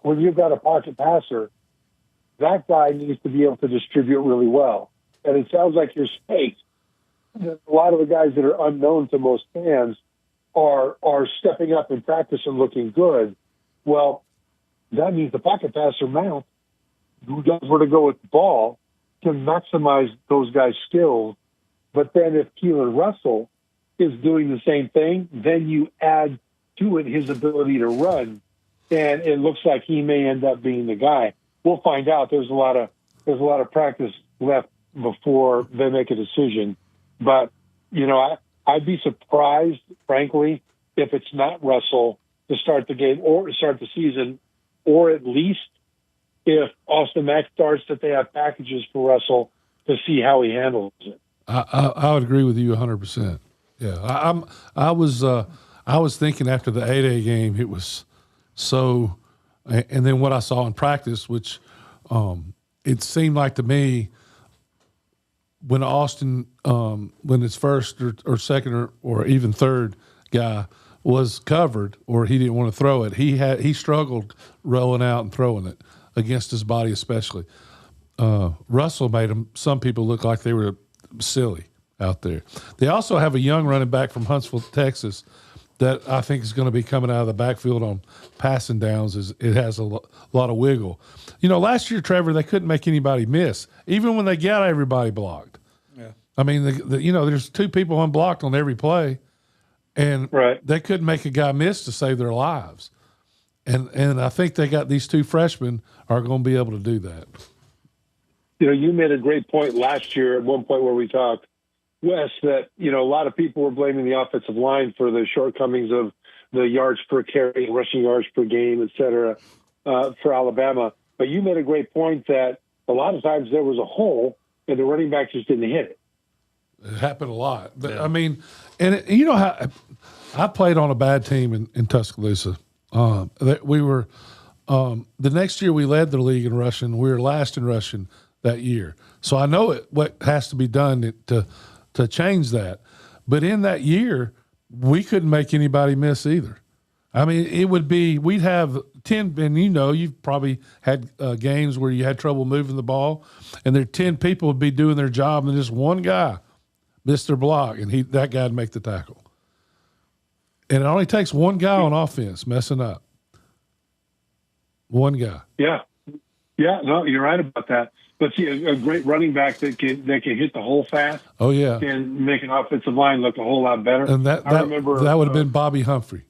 when you've got a pocket passer, that guy needs to be able to distribute really well. And it sounds like your space. A lot of the guys that are unknown to most fans are stepping up in practice and looking good. Well, that means the pocket passer Mount, who knows where to go with the ball, can maximize those guys' skills. But then if Keelan Russell is doing the same thing, then you add to it his ability to run, and it looks like he may end up being the guy. We'll find out. There's a lot of practice left before they make a decision. But I'd be surprised, frankly, if it's not Russell to start the game or to start the season, or at least if Austin Mack starts, that they have packages for Russell to see how he handles it. I would agree with you 100%. Yeah, I was thinking after the 8A game, it was so, and then what I saw in practice, which it seemed like to me when Austin, when his first or second or even third guy was covered or he didn't want to throw it, he struggled rolling out and throwing it against his body, especially. Russell made some people look like they were silly out there. They also have a young running back from Huntsville, Texas, that I think is going to be coming out of the backfield on passing downs. It has a lot of wiggle. Last year, Trevor, they couldn't make anybody miss, even when they got everybody blocked. Yeah. I mean, there's two people unblocked on every play, and they couldn't make a guy miss to save their lives. And I think they got these two freshmen are going to be able to do that. You made a great point last year at one point where we talked, Wes, that, a lot of people were blaming the offensive line for the shortcomings of the yards per carry, rushing yards per game, et cetera, for Alabama. But you made a great point that a lot of times there was a hole and the running back just didn't hit it. It happened a lot. But, I mean, and you know how I played on a bad team in Tuscaloosa. We were the next year we led the league in rushing. We were last in rushing that year. So I know what has to be done to change that. But in that year, we couldn't make anybody miss either. I mean, we'd have 10, and you've probably had games where you had trouble moving the ball, and there 10 people would be doing their job, and just one guy missed their block, and that guy would make the tackle. And it only takes one guy on offense messing up. One guy. Yeah. Yeah, no, you're right about that. But see, a great running back that can hit the hole fast. Oh, yeah. Can make an offensive line look a whole lot better. And I remember that would have been Bobby Humphrey.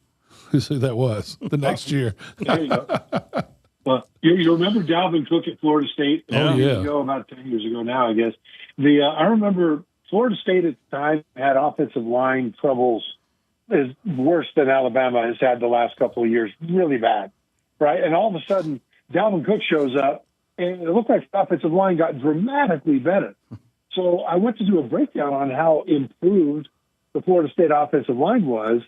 Who's who that was the next year. There you go. Well, you remember Dalvin Cook at Florida State? Oh, yeah. About 10 years ago now, I guess. I remember Florida State at the time had offensive line troubles is worse than Alabama has had the last couple of years. Really bad, right? And all of a sudden, Dalvin Cook shows up, and it looked like the offensive line got dramatically better. So I went to do a breakdown on how improved the Florida State offensive line was,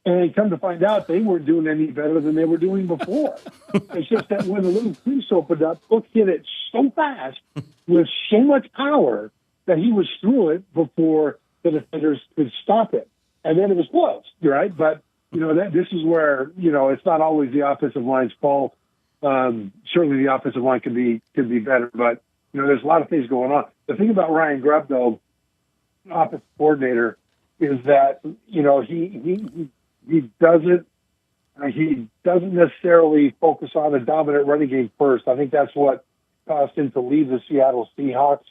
and come to find out they weren't doing any better than they were doing before. It's just that when the little crease opened up, Cook hit it so fast with so much power that he was through it before the defenders could stop it. And then it was close, right? But, this is where, it's not always the offensive line's fault. Certainly the offensive line can be better, but, there's a lot of things going on. The thing about Ryan Grubb, though, offensive coordinator, is that, he doesn't necessarily focus on a dominant running game first. I think that's what caused him to leave the Seattle Seahawks.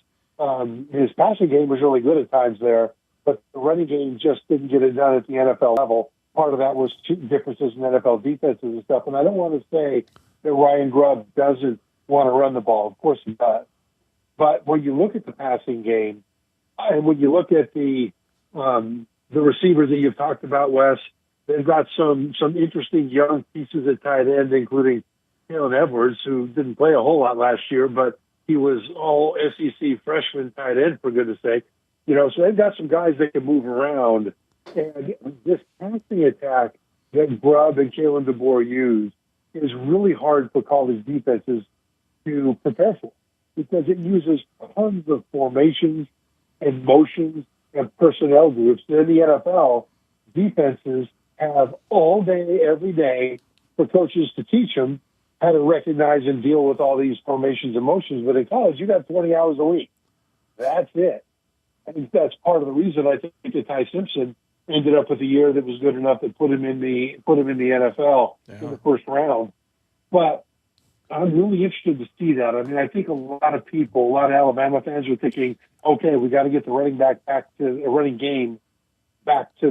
His passing game was really good at times there, but the running game just didn't get it done at the NFL level. Part of that was differences in NFL defenses and stuff. And I don't want to say that Ryan Grubb doesn't want to run the ball. Of course he does. But when you look at the passing game, and when you look at the receivers that you've talked about, Wes, they've got some interesting young pieces at tight end, including Kalen Edwards, who didn't play a whole lot last year, but he was all SEC freshman tight end, for goodness sake. So they've got some guys that can move around. And this passing attack that Grubb and Kalen DeBoer use is really hard for college defenses to prepare for, because it uses tons of formations and motions and personnel groups. In the NFL, defenses have all day, every day, for coaches to teach them how to recognize and deal with all these formations and motions. But in college, you got 20 hours a week. That's it. I think that's part of the reason I think that Ty Simpson ended up with a year that was good enough to put him in the NFL in the first round. But I'm really interested to see that. I mean, I think a lot of Alabama fans are thinking, okay, we got to get the running game back to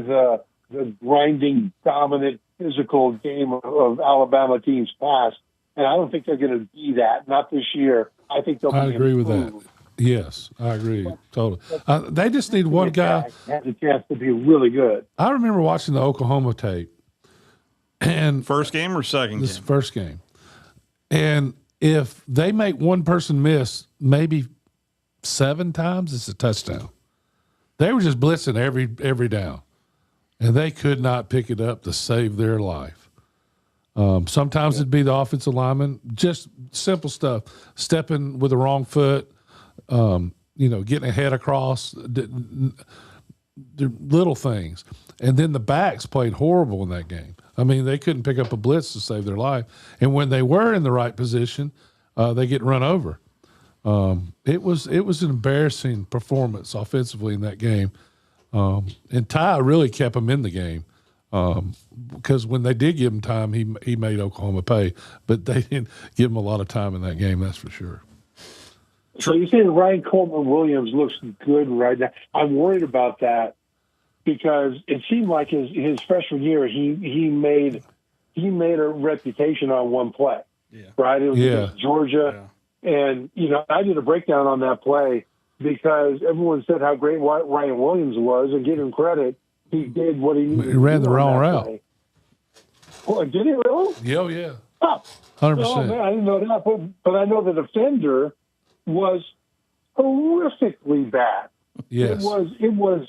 the grinding, dominant, physical game of Alabama teams past. And I don't think they're going to be that. Not this year. I think they'll. I agree with that. Yes, I agree totally. They just need one guy. Has a chance to be really good. I remember watching the Oklahoma tape, and first game or second? This first game, and if they make one person miss, maybe 7 times, it's a touchdown. They were just blitzing every down, and they could not pick it up to save their life. Sometimes it'd be the offensive lineman, just simple stuff, stepping with the wrong foot. Getting a head across, the little things. And then the backs played horrible in that game. I mean, they couldn't pick up a blitz to save their life. And when they were in the right position, they get run over. It was an embarrassing performance offensively in that game. And Ty really kept them in the game. Because when they did give him time, he made Oklahoma pay. But they didn't give him a lot of time in that game, that's for sure. So you say Ryan Coleman Williams looks good right now. I'm worried about that because it seemed like his freshman year he made he made a reputation on one play. Right? It was against Georgia. And, I did a breakdown on that play because everyone said how great Ryan Williams was, and give him credit. He did what he needed. He ran the wrong route. Play. Oh, did he really? Yeah. Oh, 100%. Oh, man, I didn't know that. But I know the defender was horrifically bad. Yes. It was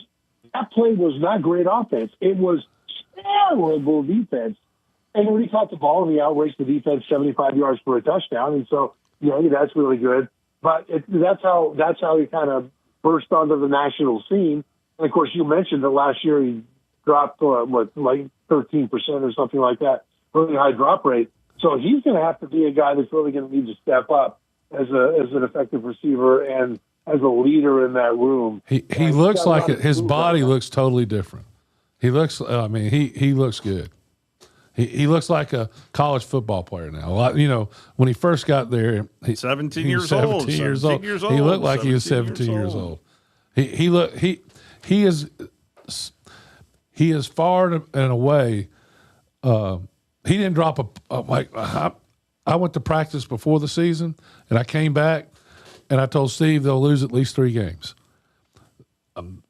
that play was not great offense. It was terrible defense. And when he caught the ball, and he outraced the defense 75 yards for a touchdown. And so, that's really good. But that's how he kind of burst onto the national scene. And, of course, you mentioned that last year he dropped, like 13% or something like that, really high drop rate. So he's going to have to be a guy that's really going to need to step up as an effective receiver and as a leader in that room. He looks like it. His body looks totally different. He looks, he looks good. He looks like a college football player now. When he first got there, 17 years old. He looked like he was 17 years old. He is far and away. He didn't drop I went to practice before the season, and I came back, and I told Steve they'll lose at least 3 games.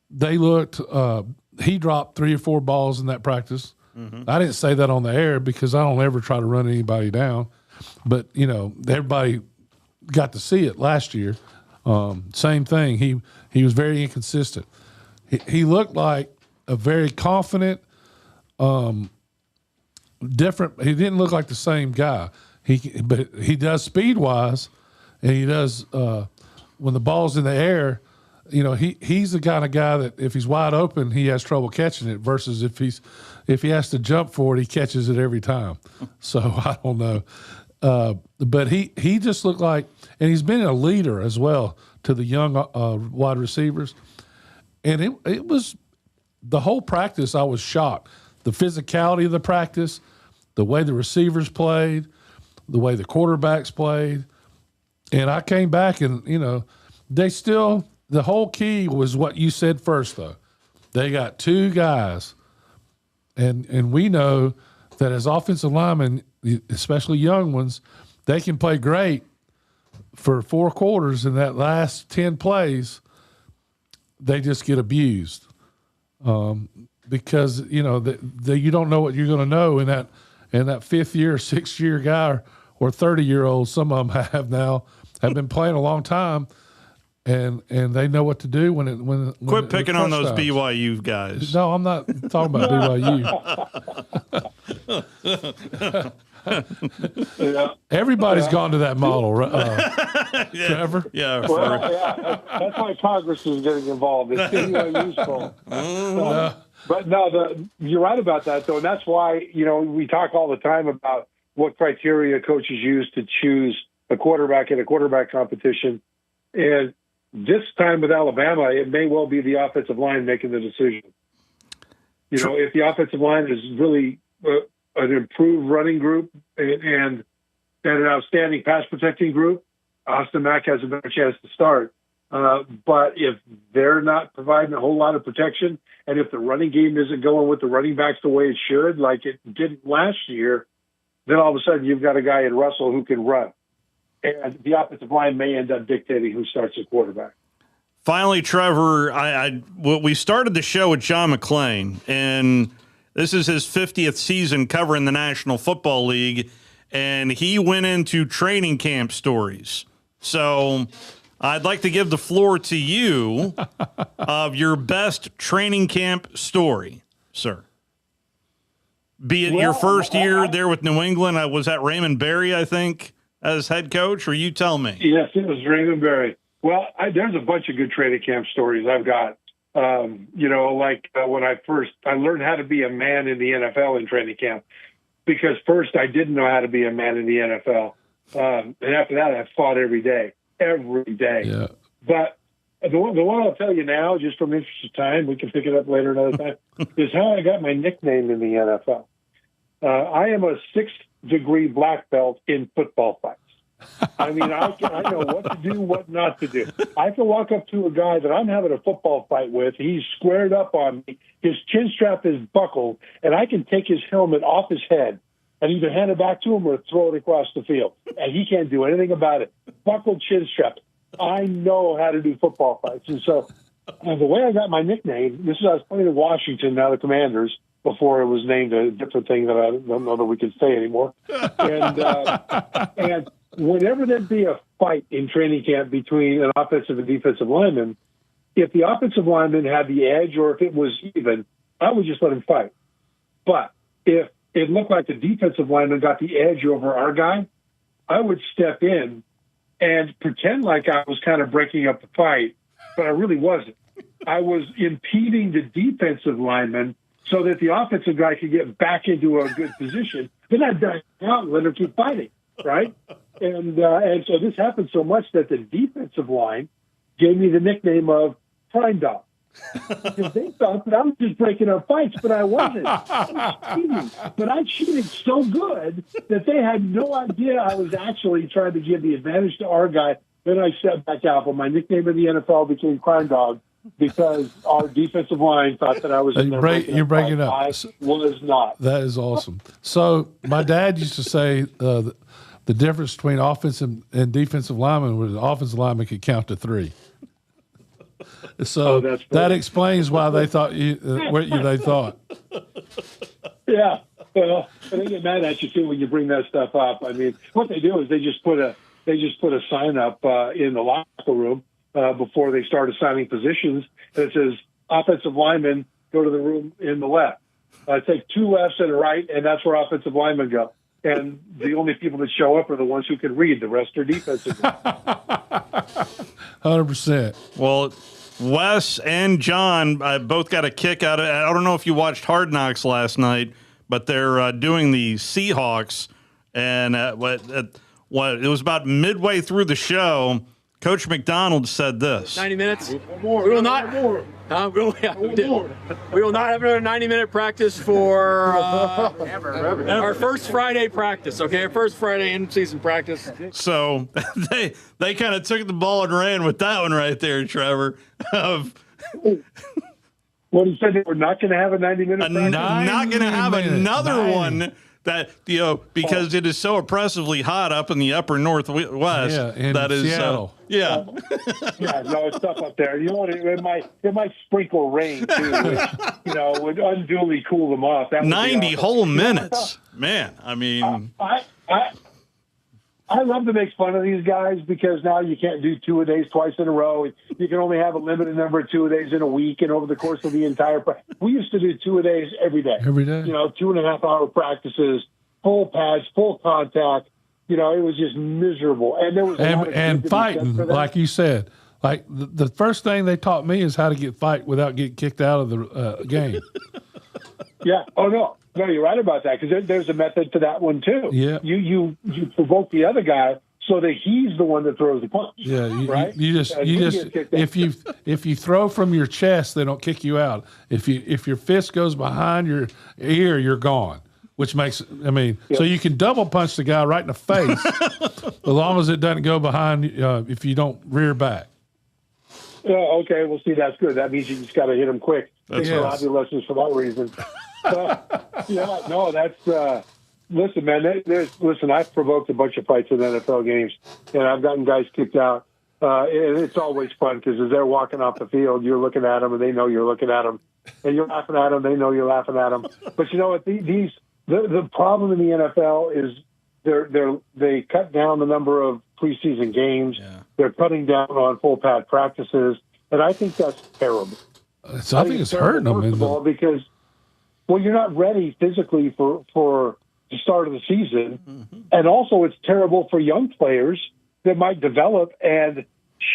They looked. He dropped 3 or 4 balls in that practice. Mm-hmm. I didn't say that on the air because I don't ever try to run anybody down. But, everybody got to see it last year. Same thing. He was very inconsistent. He looked like a very confident, different. He didn't look like the same guy. But he does speed-wise, and he does when the ball's in the air, he's the kind of guy that if he's wide open, he has trouble catching it versus if he has to jump for it, he catches it every time. So I don't know. But he just looked like, and he's been a leader as well to the young wide receivers. And it was the whole practice, I was shocked. The physicality of the practice, the way the receivers played, the way the quarterbacks played. And I came back and, the whole key was what you said first, though. They got 2 guys. And we know that as offensive linemen, especially young ones, they can play great for 4 quarters, and that last 10 plays, they just get abused because you don't know what you're going to know in that 5th year, 6th year guy or 30-year-old. Some of them have been playing a long time. And they know what to do when Quit picking on those BYU guys. No, I'm not talking about BYU. Everybody's gone to that model, Trevor. Yeah, that's why Congress is getting involved. It's BYU's fault. But no, you're right about that, though, and that's why we talk all the time about what criteria coaches use to choose a quarterback in a quarterback competition, and this time with Alabama, it may well be the offensive line making the decision. If the offensive line is really an improved running group and an outstanding pass protecting group, Austin Mack has a better chance to start. But if they're not providing a whole lot of protection, and if the running game isn't going with the running backs the way it should, like it didn't last year, then all of a sudden you've got a guy in Russell who can run. And the offensive line may end up dictating who starts at quarterback. Finally, Trevor, we started the show with John McClain, and this is his 50th season covering the National Football League, and he went into training camp stories. So I'd like to give the floor to you of your best training camp story, sir. Be it your first year there with New England. Was that Raymond Berry, I think, as head coach, or you tell me? Yes, it was Raymond Berry. Well, there's a bunch of good training camp stories I've got. When I learned how to be a man in the NFL in training camp, because first I didn't know how to be a man in the NFL. And after that, I fought every day. Yeah. But the one I'll tell you now, just from interest of time, we can pick it up later another time, is how I got my nickname in the NFL. I am a 6th-degree black belt in football fights. I mean, I know what to do, what not to do. I can walk up to a guy that I'm having a football fight with. He's squared up on me. His chin strap is buckled, and I can take his helmet off his head and either hand it back to him or throw it across the field. And he can't do anything about it. Buckled chin strap. I know how to do football fights. And so the way I got my nickname, I was playing in Washington, now the Commanders, before it was named a different thing that I don't know that we can say anymore. And whenever there'd be a fight in training camp between an offensive and defensive lineman, if the offensive lineman had the edge or if it was even, I would just let him fight. But if it looked like the defensive lineman got the edge over our guy, I would step in and pretend like I was kind of breaking up the fight, but I really wasn't. I was impeding the defensive lineman so that the offensive guy could get back into a good position. Then I'd back out and let him keep fighting, right? And so this happened so much that the defensive line gave me the nickname of Prime Dog. Because they thought that I was just breaking up fights, but I wasn't. I was cheating. But I cheated so good that they had no idea I was actually trying to give the advantage to our guy. Then I stepped back out, but my nickname in the NFL became Crime Dog because our defensive line thought that I was in there. You're breaking up. I was not. That is awesome. So my dad used to say the difference between offensive and defensive linemen was the offensive lineman could count to 3. So that explains why they thought what they thought. Yeah, well, they get mad at you too when you bring that stuff up. I mean, what they do is they just put a sign up in the locker room before they start assigning positions that says offensive linemen go to the room in the left. Take 2 lefts and a right, and that's where offensive linemen go. And the only people that show up are the ones who can read. The rest are defensive. 100%. Well, Wes and John both got a kick out of it. I don't know if you watched Hard Knocks last night, but they're doing the Seahawks. And it was about midway through the show, Coach McDonald said this. 90 minutes? We will not. We will not have another 90-minute practice for our first Friday practice, okay? Our first Friday in-season practice. So they kind of took the ball and ran with that one right there, Trevor. Well, he said they were not going to have a 90-minute practice? Not going to have another one. That, because it is so oppressively hot up in the upper northwest. In that is Seattle. Yeah, no, it's tough up there. You know what? It might sprinkle rain too, which, would unduly cool them off. That 90 whole minutes, man. I mean, I love to make fun of these guys because now you can't do 2-a-days twice in a row. You can only have a limited number of 2-a-days in a week and over the course of the entire we used to do 2-a-days every day. Every day. 2.5-hour practices, full pads, full contact. It was just miserable. And there was and fighting, like you said. Like the first thing they taught me is how to fight without getting kicked out of the game. Yeah. Oh, no. No, you're right about that because there's a method to that one too. Yeah. You provoke the other guy so that he's the one that throws the punch. Yeah. Right. You just if you throw from your chest, they don't kick you out. If your fist goes behind your ear, you're gone. Which makes so you can double punch the guy right in the face as long as it doesn't go behind. If you don't rear back. Okay. Well, see, that's good. That means you just got to hit him quick. Take some hobby lessons for that reason. Listen, man. Listen, I've provoked a bunch of fights in NFL games, and I've gotten guys kicked out. And it's always fun because as they're walking off the field, you're looking at them, and they know you're looking at them, and you're laughing at them. They know you're laughing at them. But you know what? The problem in the NFL is they cut down the number of preseason games. Yeah. They're cutting down on full pad practices, and I think that's terrible. I think it's hurting them. First of all, because you're not ready physically for the start of the season. And also it's terrible for young players that might develop and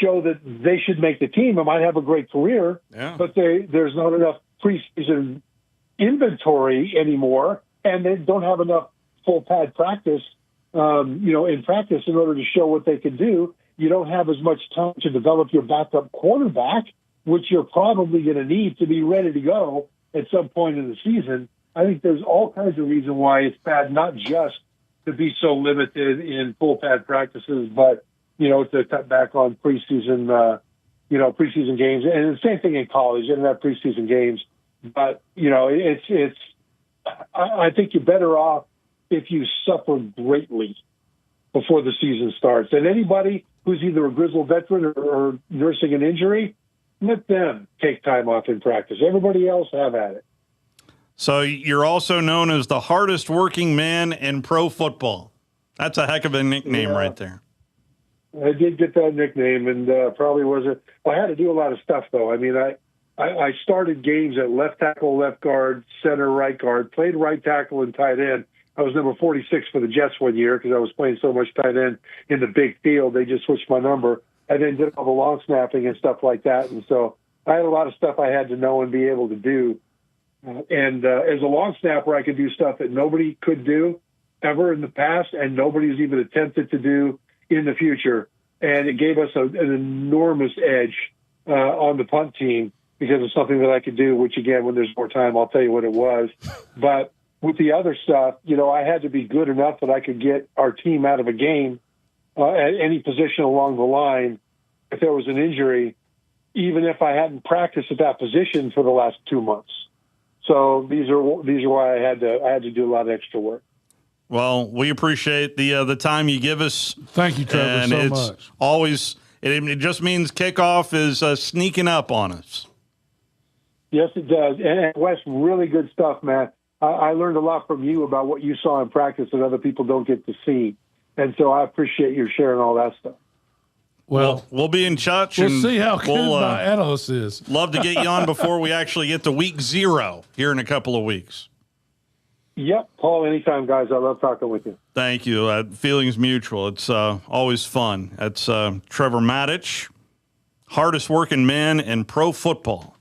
show that they should make the team and might have a great career, but there's not enough preseason inventory anymore, and they don't have enough full pad practice, in practice in order to show what they can do. You don't have as much time to develop your backup quarterback, which you're probably going to need to be ready to go at some point in the season. I think there's all kinds of reasons why it's bad, not just to be so limited in full pad practices, but, to cut back on preseason games. And the same thing in college. You don't have preseason games, but, I think you're better off if you suffer greatly before the season starts. And anybody who's either a grizzled veteran or nursing an injury, let them take time off in practice. Everybody else have at it. So you're also known as the hardest working man in pro football. That's a heck of a nickname right there. I did get that nickname, and probably wasn't. Well, I had to do a lot of stuff, though. I mean, I started games at left tackle, left guard, center, right guard, played right tackle and tight end. I was number 46 for the Jets one year because I was playing so much tight end in the big field. They just switched my number. I then did all the long snapping and stuff like that. And so I had a lot of stuff I had to know and be able to do. And as a long snapper, I could do stuff that nobody could do ever in the past, and nobody's even attempted to do in the future. And it gave us an enormous edge on the punt team because of something that I could do, which, again, when there's more time, I'll tell you what it was. But with the other stuff, I had to be good enough that I could get our team out of a game at any position along the line if there was an injury, even if I hadn't practiced at that position for the last 2 months. So these are why I had to do a lot of extra work. Well, we appreciate the time you give us. Thank you, Trevor, and so it's much. Always, it just means kickoff is sneaking up on us. Yes, it does. And Wes, really good stuff, man. I learned a lot from you about what you saw in practice that other people don't get to see. And so I appreciate you sharing all that stuff. Well, we'll be in touch. We'll and see how good my analyst is. Love to get you on before we actually get to week 0 here in a couple of weeks. Yep, Paul, anytime, guys. I love talking with you. Thank you. Feelings mutual. It's always fun. It's Trevor Matich, hardest working man in pro football.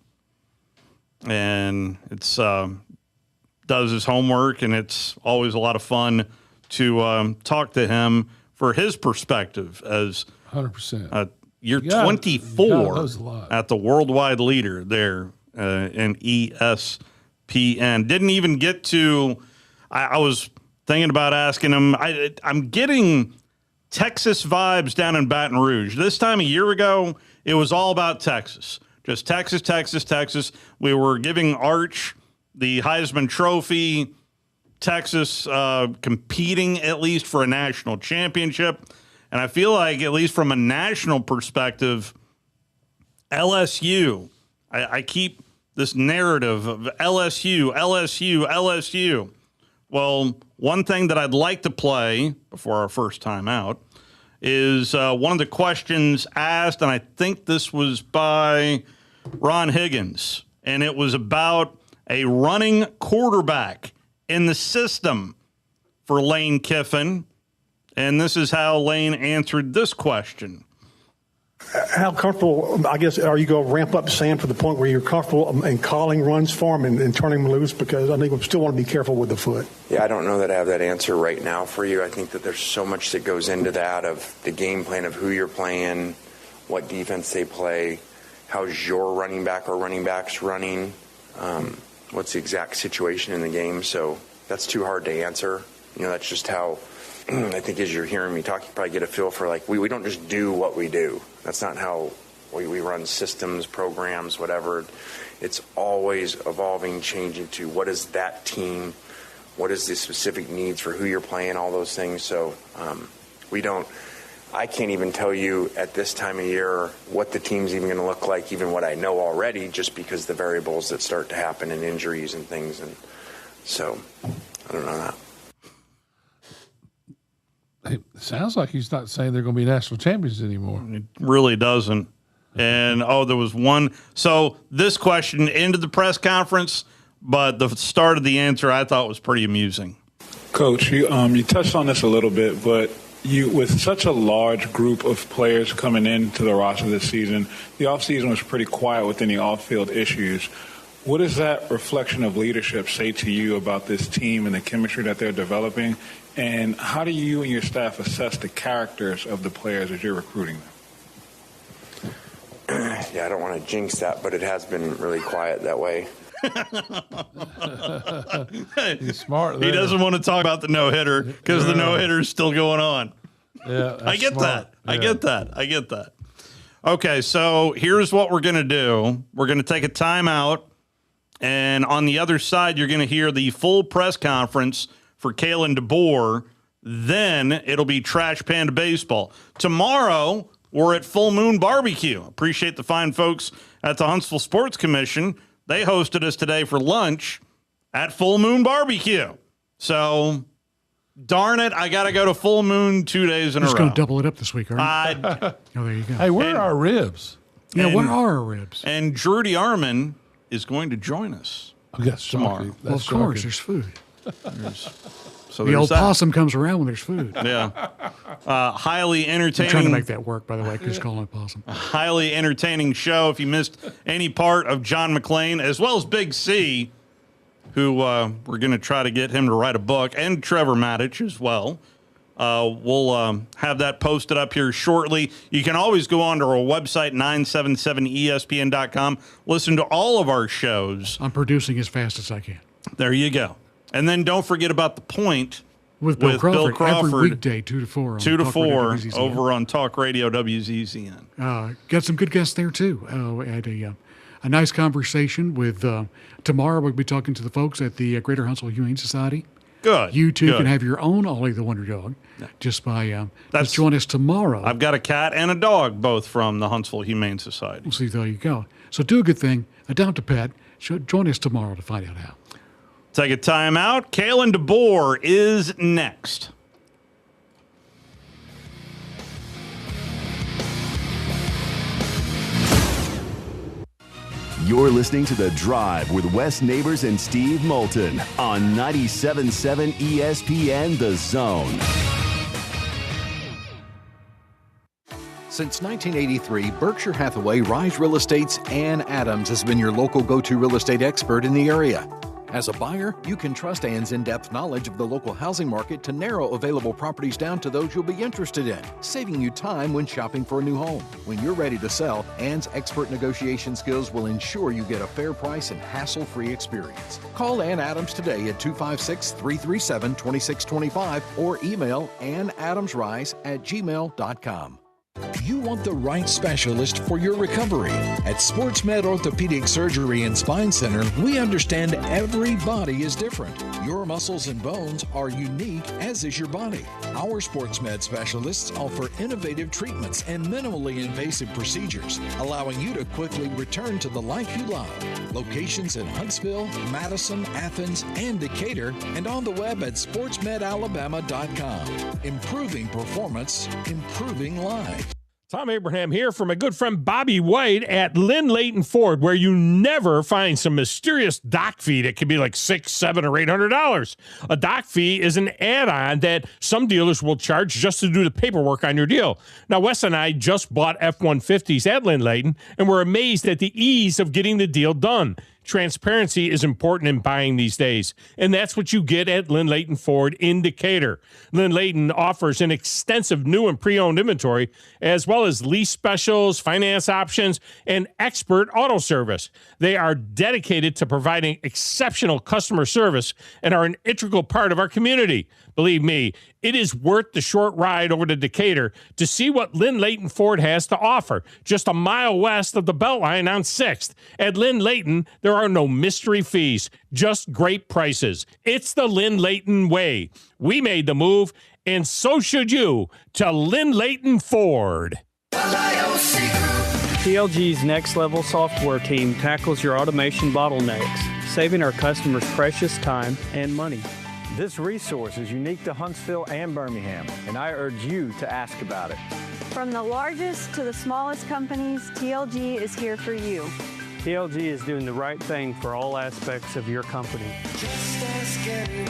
And it's does his homework, and it's always a lot of fun to talk to him for his perspective as 100%. You're 24 at the worldwide leader there in ESPN. Didn't even get to. I was thinking about asking him. I'm getting Texas vibes down in Baton Rouge. This time a year ago, it was all about Texas. Just Texas, Texas, Texas. We were giving Arch the Heisman Trophy. Texas competing at least for a national championship. And I feel like, at least from a national perspective, LSU, I keep this narrative of LSU, LSU, LSU. Well, one thing that I'd like to play before our first time out is one of the questions asked, and I think this was by Ron Higgins, and it was about a running quarterback in the system for Lane Kiffin. And this is how Lane answered this question. How comfortable, I guess, are you going to ramp up Sam to the point where you're comfortable in calling runs for him and turning him loose? Because I think we still want to be careful with the foot. Yeah, I don't know that I have that answer right now for you. I think that there's so much that goes into that, of the game plan of who you're playing, what defense they play, how's your running back or running backs running, what's the exact situation in the game. So that's too hard to answer. That's just how I think as you're hearing me talk, you probably get a feel for, like, we don't just do what we do. That's not how we run systems, programs, whatever. It's always evolving, changing to what is that team, what is the specific needs for who you're playing, all those things. So I can't even tell you at this time of year what the team's even going to look like, even what I know already, just because the variables that start to happen and injuries and things. And so I don't know that. It sounds like he's not saying they're going to be national champions anymore. It really doesn't. And, there was one. So this question ended the press conference, but the start of the answer I thought was pretty amusing. Coach, you touched on this a little bit, but with such a large group of players coming into the roster this season, the offseason was pretty quiet with any off-field issues. What does that reflection of leadership say to you about this team and the chemistry that they're developing? And how do you and your staff assess the characters of the players as you're recruiting them? Yeah, I don't want to jinx that, but it has been really quiet that way. He's smart. He doesn't want to talk about the no-hitter because the no-hitter is still going on. Yeah, I get that. I get that. Okay, so here's what we're going to do. We're going to take a timeout, and on the other side, you're going to hear the full press conference for Kalen DeBoer. Then it'll be Trash Panda Baseball. Tomorrow, we're at Full Moon Barbecue. Appreciate the fine folks at the Huntsville Sports Commission. They hosted us today for lunch at Full Moon Barbecue. So, darn it, I got to go to Full Moon 2 days in a row. Just going to double it up this week, aren't you? Oh, there you go. Hey, where are our ribs? Yeah, what are our ribs? And Drudy Arman is going to join us tomorrow. Well, of course, there's food. So the old that. possum comes around when there's food. Yeah. Highly entertaining. I'm trying to make that work, by the way, just calling it possum. A highly entertaining show. If you missed any part of John McClain, as well as Big C, who we're going to try to get him to write a book, and Trevor Maddich as well. We'll have that posted up here shortly. You can always go on to our website, 977ESPN.com. Listen to all of our shows. I'm producing as fast as I can. There you go. And then don't forget about The Point with Bill Crawford every weekday, 2 to 4. 2 to 4 over on Talk Radio WZZN. Got some good guests there, too. I had a nice conversation with, tomorrow we'll be talking to the folks at the Greater Huntsville Humane Society. Good. You too Good. can have your own Ollie the Wonder Dog just by let's join us tomorrow. I've got a cat and a dog, both from the Huntsville Humane Society. We'll see, there you go. So do a good thing, adopt a pet. Join us tomorrow to find out how. Take a time out. Kalen DeBoer is next. You're listening to The Drive with Wes Neighbors and Steve Moulton on 97.7 ESPN The Zone. Since 1983, Berkshire Hathaway Rise Real Estate's Ann Adams has been your local go-to real estate expert in the area. As a buyer, you can trust Ann's in-depth knowledge of the local housing market to narrow available properties down to those you'll be interested in, saving you time when shopping for a new home. When you're ready to sell, Ann's expert negotiation skills will ensure you get a fair price and hassle-free experience. Call Ann Adams today at 256-337-2625 or email annadamsrise@gmail.com. You want the right specialist for your recovery. At SportsMed Orthopedic Surgery and Spine Center, we understand every body is different. Your muscles and bones are unique, as is your body. Our SportsMed specialists offer innovative treatments and minimally invasive procedures, allowing you to quickly return to the life you love. Locations in Huntsville, Madison, Athens, and Decatur, and on the web at sportsmedalabama.com. Improving performance, improving lives. Tom Abraham here for my good friend Bobby White at Lynn Leighton Ford, where you never find some mysterious dock fee that could be like $600, $700, or $800. A dock fee is an add-on that some dealers will charge just to do the paperwork on your deal. Now, Wes and I just bought F-150s at Lynn Leighton, and we're amazed at the ease of getting the deal done. Transparency is important in buying these days, and that's what you get at Lynn Leighton Ford in Decatur. Lynn Leighton offers an extensive new and pre-owned inventory, as well as lease specials, finance options, and expert auto service. They are dedicated to providing exceptional customer service and are an integral part of our community. Believe me, it is worth the short ride over to Decatur to see what Lynn Leighton Ford has to offer, just a mile west of the Beltline on 6th. At Lynn Leighton, there are no mystery fees, just great prices. It's the Lynn Leighton way. We made the move, and so should you, to Lynn Leighton Ford. TLG's Next Level software team tackles your automation bottlenecks, saving our customers precious time and money. This resource is unique to Huntsville and Birmingham, and I urge you to ask about it. From the largest to the smallest companies, TLG is here for you. TLG is doing the right thing for all aspects of your company. Just ask anyone.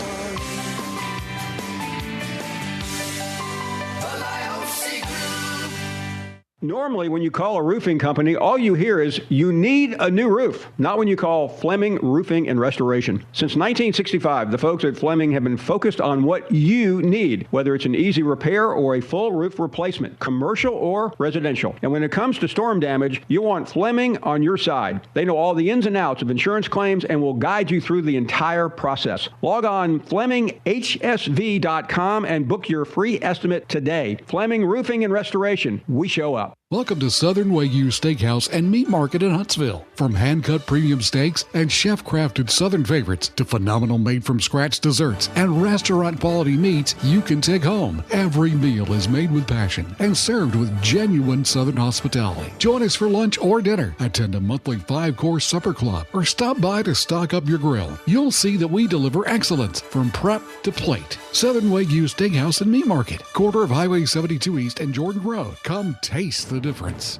Normally, when you call a roofing company, all you hear is, you need a new roof. Not when you call Fleming Roofing and Restoration. Since 1965, the folks at Fleming have been focused on what you need, whether it's an easy repair or a full roof replacement, commercial or residential. And when it comes to storm damage, you want Fleming on your side. They know all the ins and outs of insurance claims and will guide you through the entire process. Log on FlemingHSV.com and book your free estimate today. Fleming Roofing and Restoration. We show up. Welcome to Southern Wagyu Steakhouse and Meat Market in Huntsville. From hand-cut premium steaks and chef-crafted Southern favorites to phenomenal made-from-scratch desserts and restaurant-quality meats you can take home. Every meal is made with passion and served with genuine Southern hospitality. Join us for lunch or dinner. Attend a monthly 5-course supper club or stop by to stock up your grill. You'll see that we deliver excellence from prep to plate. Southern Wagyu Steakhouse and Meat Market, corner of Highway 72 East and Jordan Road. Come taste the difference.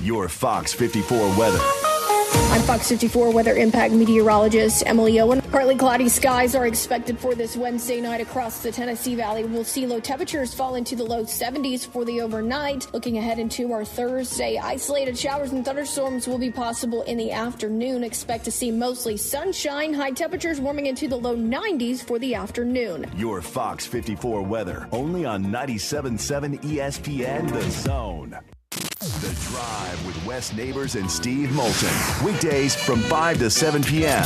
Your Fox 54 weather. I'm Fox 54 weather impact meteorologist Emily Owen. Partly cloudy skies are expected for this Wednesday night across the Tennessee Valley. We'll see low temperatures fall into the low 70s for the overnight. Looking ahead into our Thursday, isolated showers and thunderstorms will be possible in the afternoon. Expect to see mostly sunshine. High temperatures warming into the low 90s for the afternoon. Your Fox 54 weather, only on 97.7 ESPN The Zone. The Drive with Wes Neighbors and Steve Moulton. Weekdays from 5 to 7 p.m.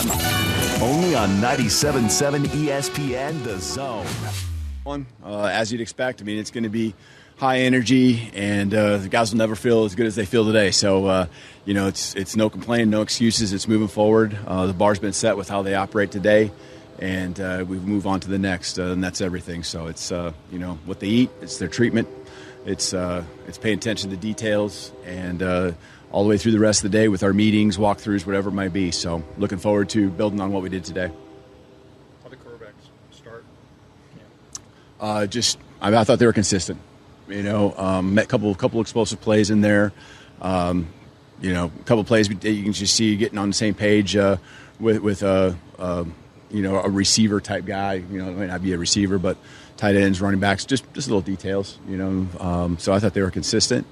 Only on 97.7 ESPN The Zone. As you'd expect, I mean, it's going to be high energy, and the guys will never feel as good as they feel today. So, it's no complaining, no excuses. It's moving forward. The bar's been set with how they operate today, and we move on to the next, and that's everything. So it's, what they eat, it's their treatment. It's paying attention to the details, and all the way through the rest of the day with our meetings, walkthroughs, whatever it might be. So looking forward to building on what we did today. How did quarterbacks start? I thought they were consistent. Met a couple explosive plays in there. A couple plays you can just see getting on the same page with a receiver type guy. It might not be a receiver, but tight ends, running backs, just little details. So I thought they were consistent,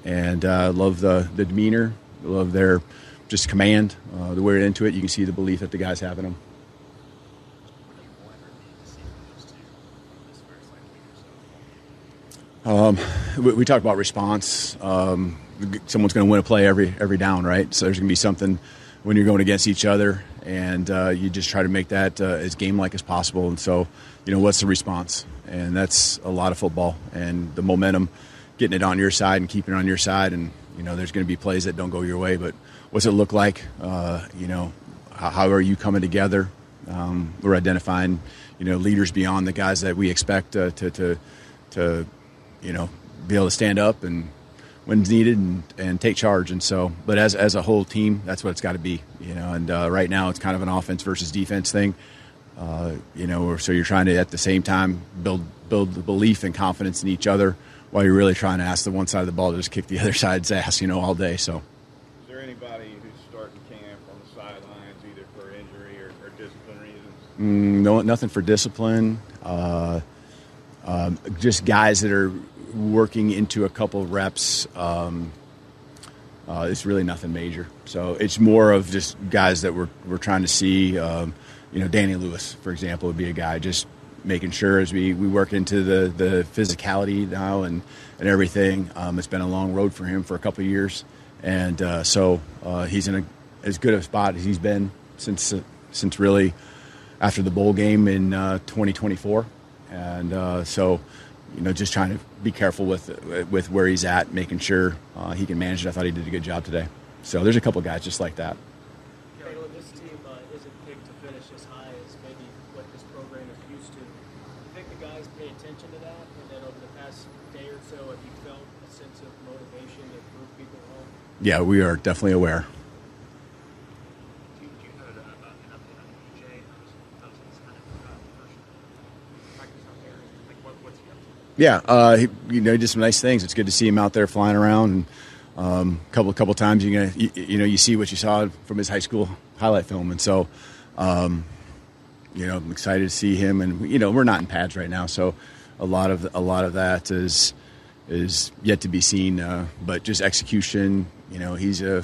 and love the demeanor, love their just command, the way into it. You can see the belief that the guys have in them. We talk about response. Someone's going to win a play every down, right? So there's going to be something when you're going against each other, and you just try to make that as game-like as possible. And so, what's the response? And that's a lot of football, and the momentum, getting it on your side and keeping it on your side. And, there's going to be plays that don't go your way, but what's it look like? How are you coming together? We're identifying, leaders beyond the guys that we expect to be able to stand up and when needed and take charge. And so, but as a whole team, that's what it's got to be, and right now it's kind of an offense versus defense thing. So you're trying to, at the same time, build the belief and confidence in each other while you're really trying to ask the one side of the ball to just kick the other side's ass, all day. So, is there anybody who's starting camp on the sidelines either for injury or discipline reasons? No, nothing for discipline. Just guys that are working into a couple of reps. It's really nothing major. So it's more of just guys that we're trying to see. Danny Lewis, for example, would be a guy just making sure as we work into the physicality now and everything. It's been a long road for him for a couple of years. And so he's in as good a spot as he's been since really after the bowl game in 2024. And so, just trying to be careful with where he's at, making sure he can manage it. I thought he did a good job today. So there's a couple guys just like that. This team isn't picked to finish as high as maybe what this program is used to. Do you think the guys pay attention to that? And then over the past day or so, have you felt a sense of motivation to move people home? Yeah, we are definitely aware. Yeah, he did some nice things. It's good to see him out there flying around. And couple times you see what you saw from his high school highlight film, and so I'm excited to see him. And we're not in pads right now, so a lot of that is yet to be seen. But just execution. He's a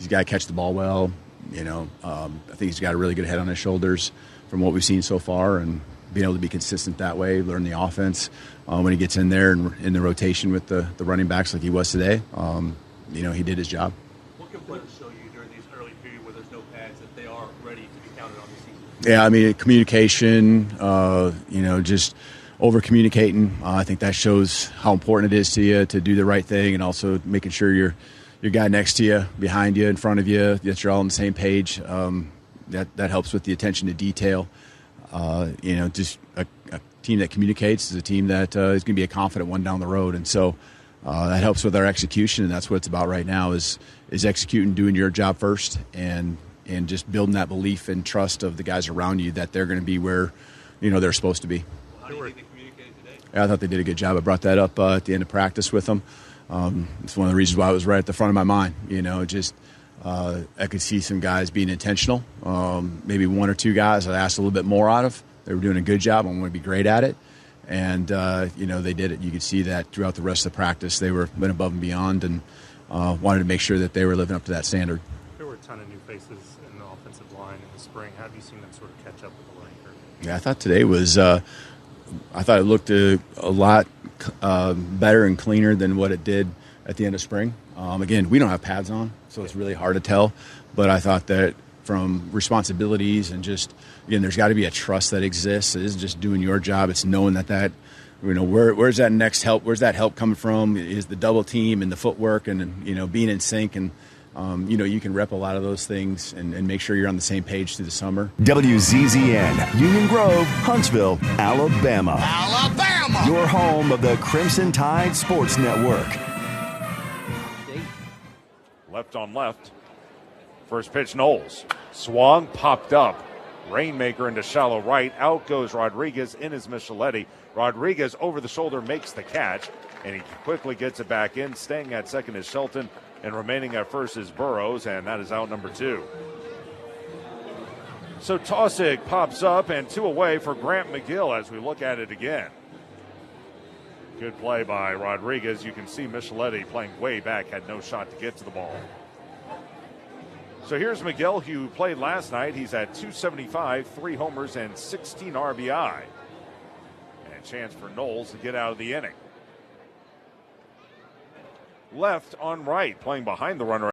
guy catch the ball well. I think he's got a really good head on his shoulders from what we've seen so far, and being able to be consistent that way, learn the offense when he gets in there and in the rotation with the running backs like he was today. He did his job. What can players show you during these early periods where there's no pads that they are ready to be counted on this season? Yeah, I mean, communication, just over communicating. I think that shows how important it is to you to do the right thing, and also making sure your guy next to you, behind you, in front of you, that you're all on the same page. That helps with the attention to detail. Just a team that communicates is a team that is going to be a confident one down the road, and so that helps with our execution. And that's what it's about right now is executing, doing your job first, and just building that belief and trust of the guys around you that they're going to be where they're supposed to be. How do you think they communicated today? I thought they did a good job. I brought that up at the end of practice with them. It's one of the reasons why it was right at the front of my mind. I could see some guys being intentional. Maybe one or two guys I asked a little bit more out of. They were doing a good job. I want to be great at it. And, they did it. You could see that throughout the rest of the practice. They went above and beyond and wanted to make sure that they were living up to that standard. There were a ton of new faces in the offensive line in the spring. How have you seen them sort of catch up with the learning curve? Yeah, I thought today was I thought it looked a lot better and cleaner than what it did at the end of spring. Again, we don't have pads on, so it's really hard to tell. But I thought that from responsibilities and just, again, there's got to be a trust that exists. It isn't just doing your job. It's knowing that where's that next help? Where's that help coming from? Is the double team and the footwork and, being in sync. And, you can rep a lot of those things and make sure you're on the same page through the summer. WZZN, Union Grove, Huntsville, Alabama. Alabama! Your home of the Crimson Tide Sports Network. Left on left. First pitch, Knowles. Swung, popped up. Rainmaker into shallow right. Out goes Rodriguez. In is Micheletti. Rodriguez over the shoulder makes the catch, and he quickly gets it back in. Staying at second is Shelton, and remaining at first is Burrows, and that is out number 2. So Taussig pops up, and 2 away for Grant McGill as we look at it again. Good play by Rodriguez. You can see Micheletti playing way back, had no shot to get to the ball. So here's McGill, who played last night. He's at 275, 3 homers, and 16 RBI. And a chance for Knowles to get out of the inning. Left on right, playing behind the runner.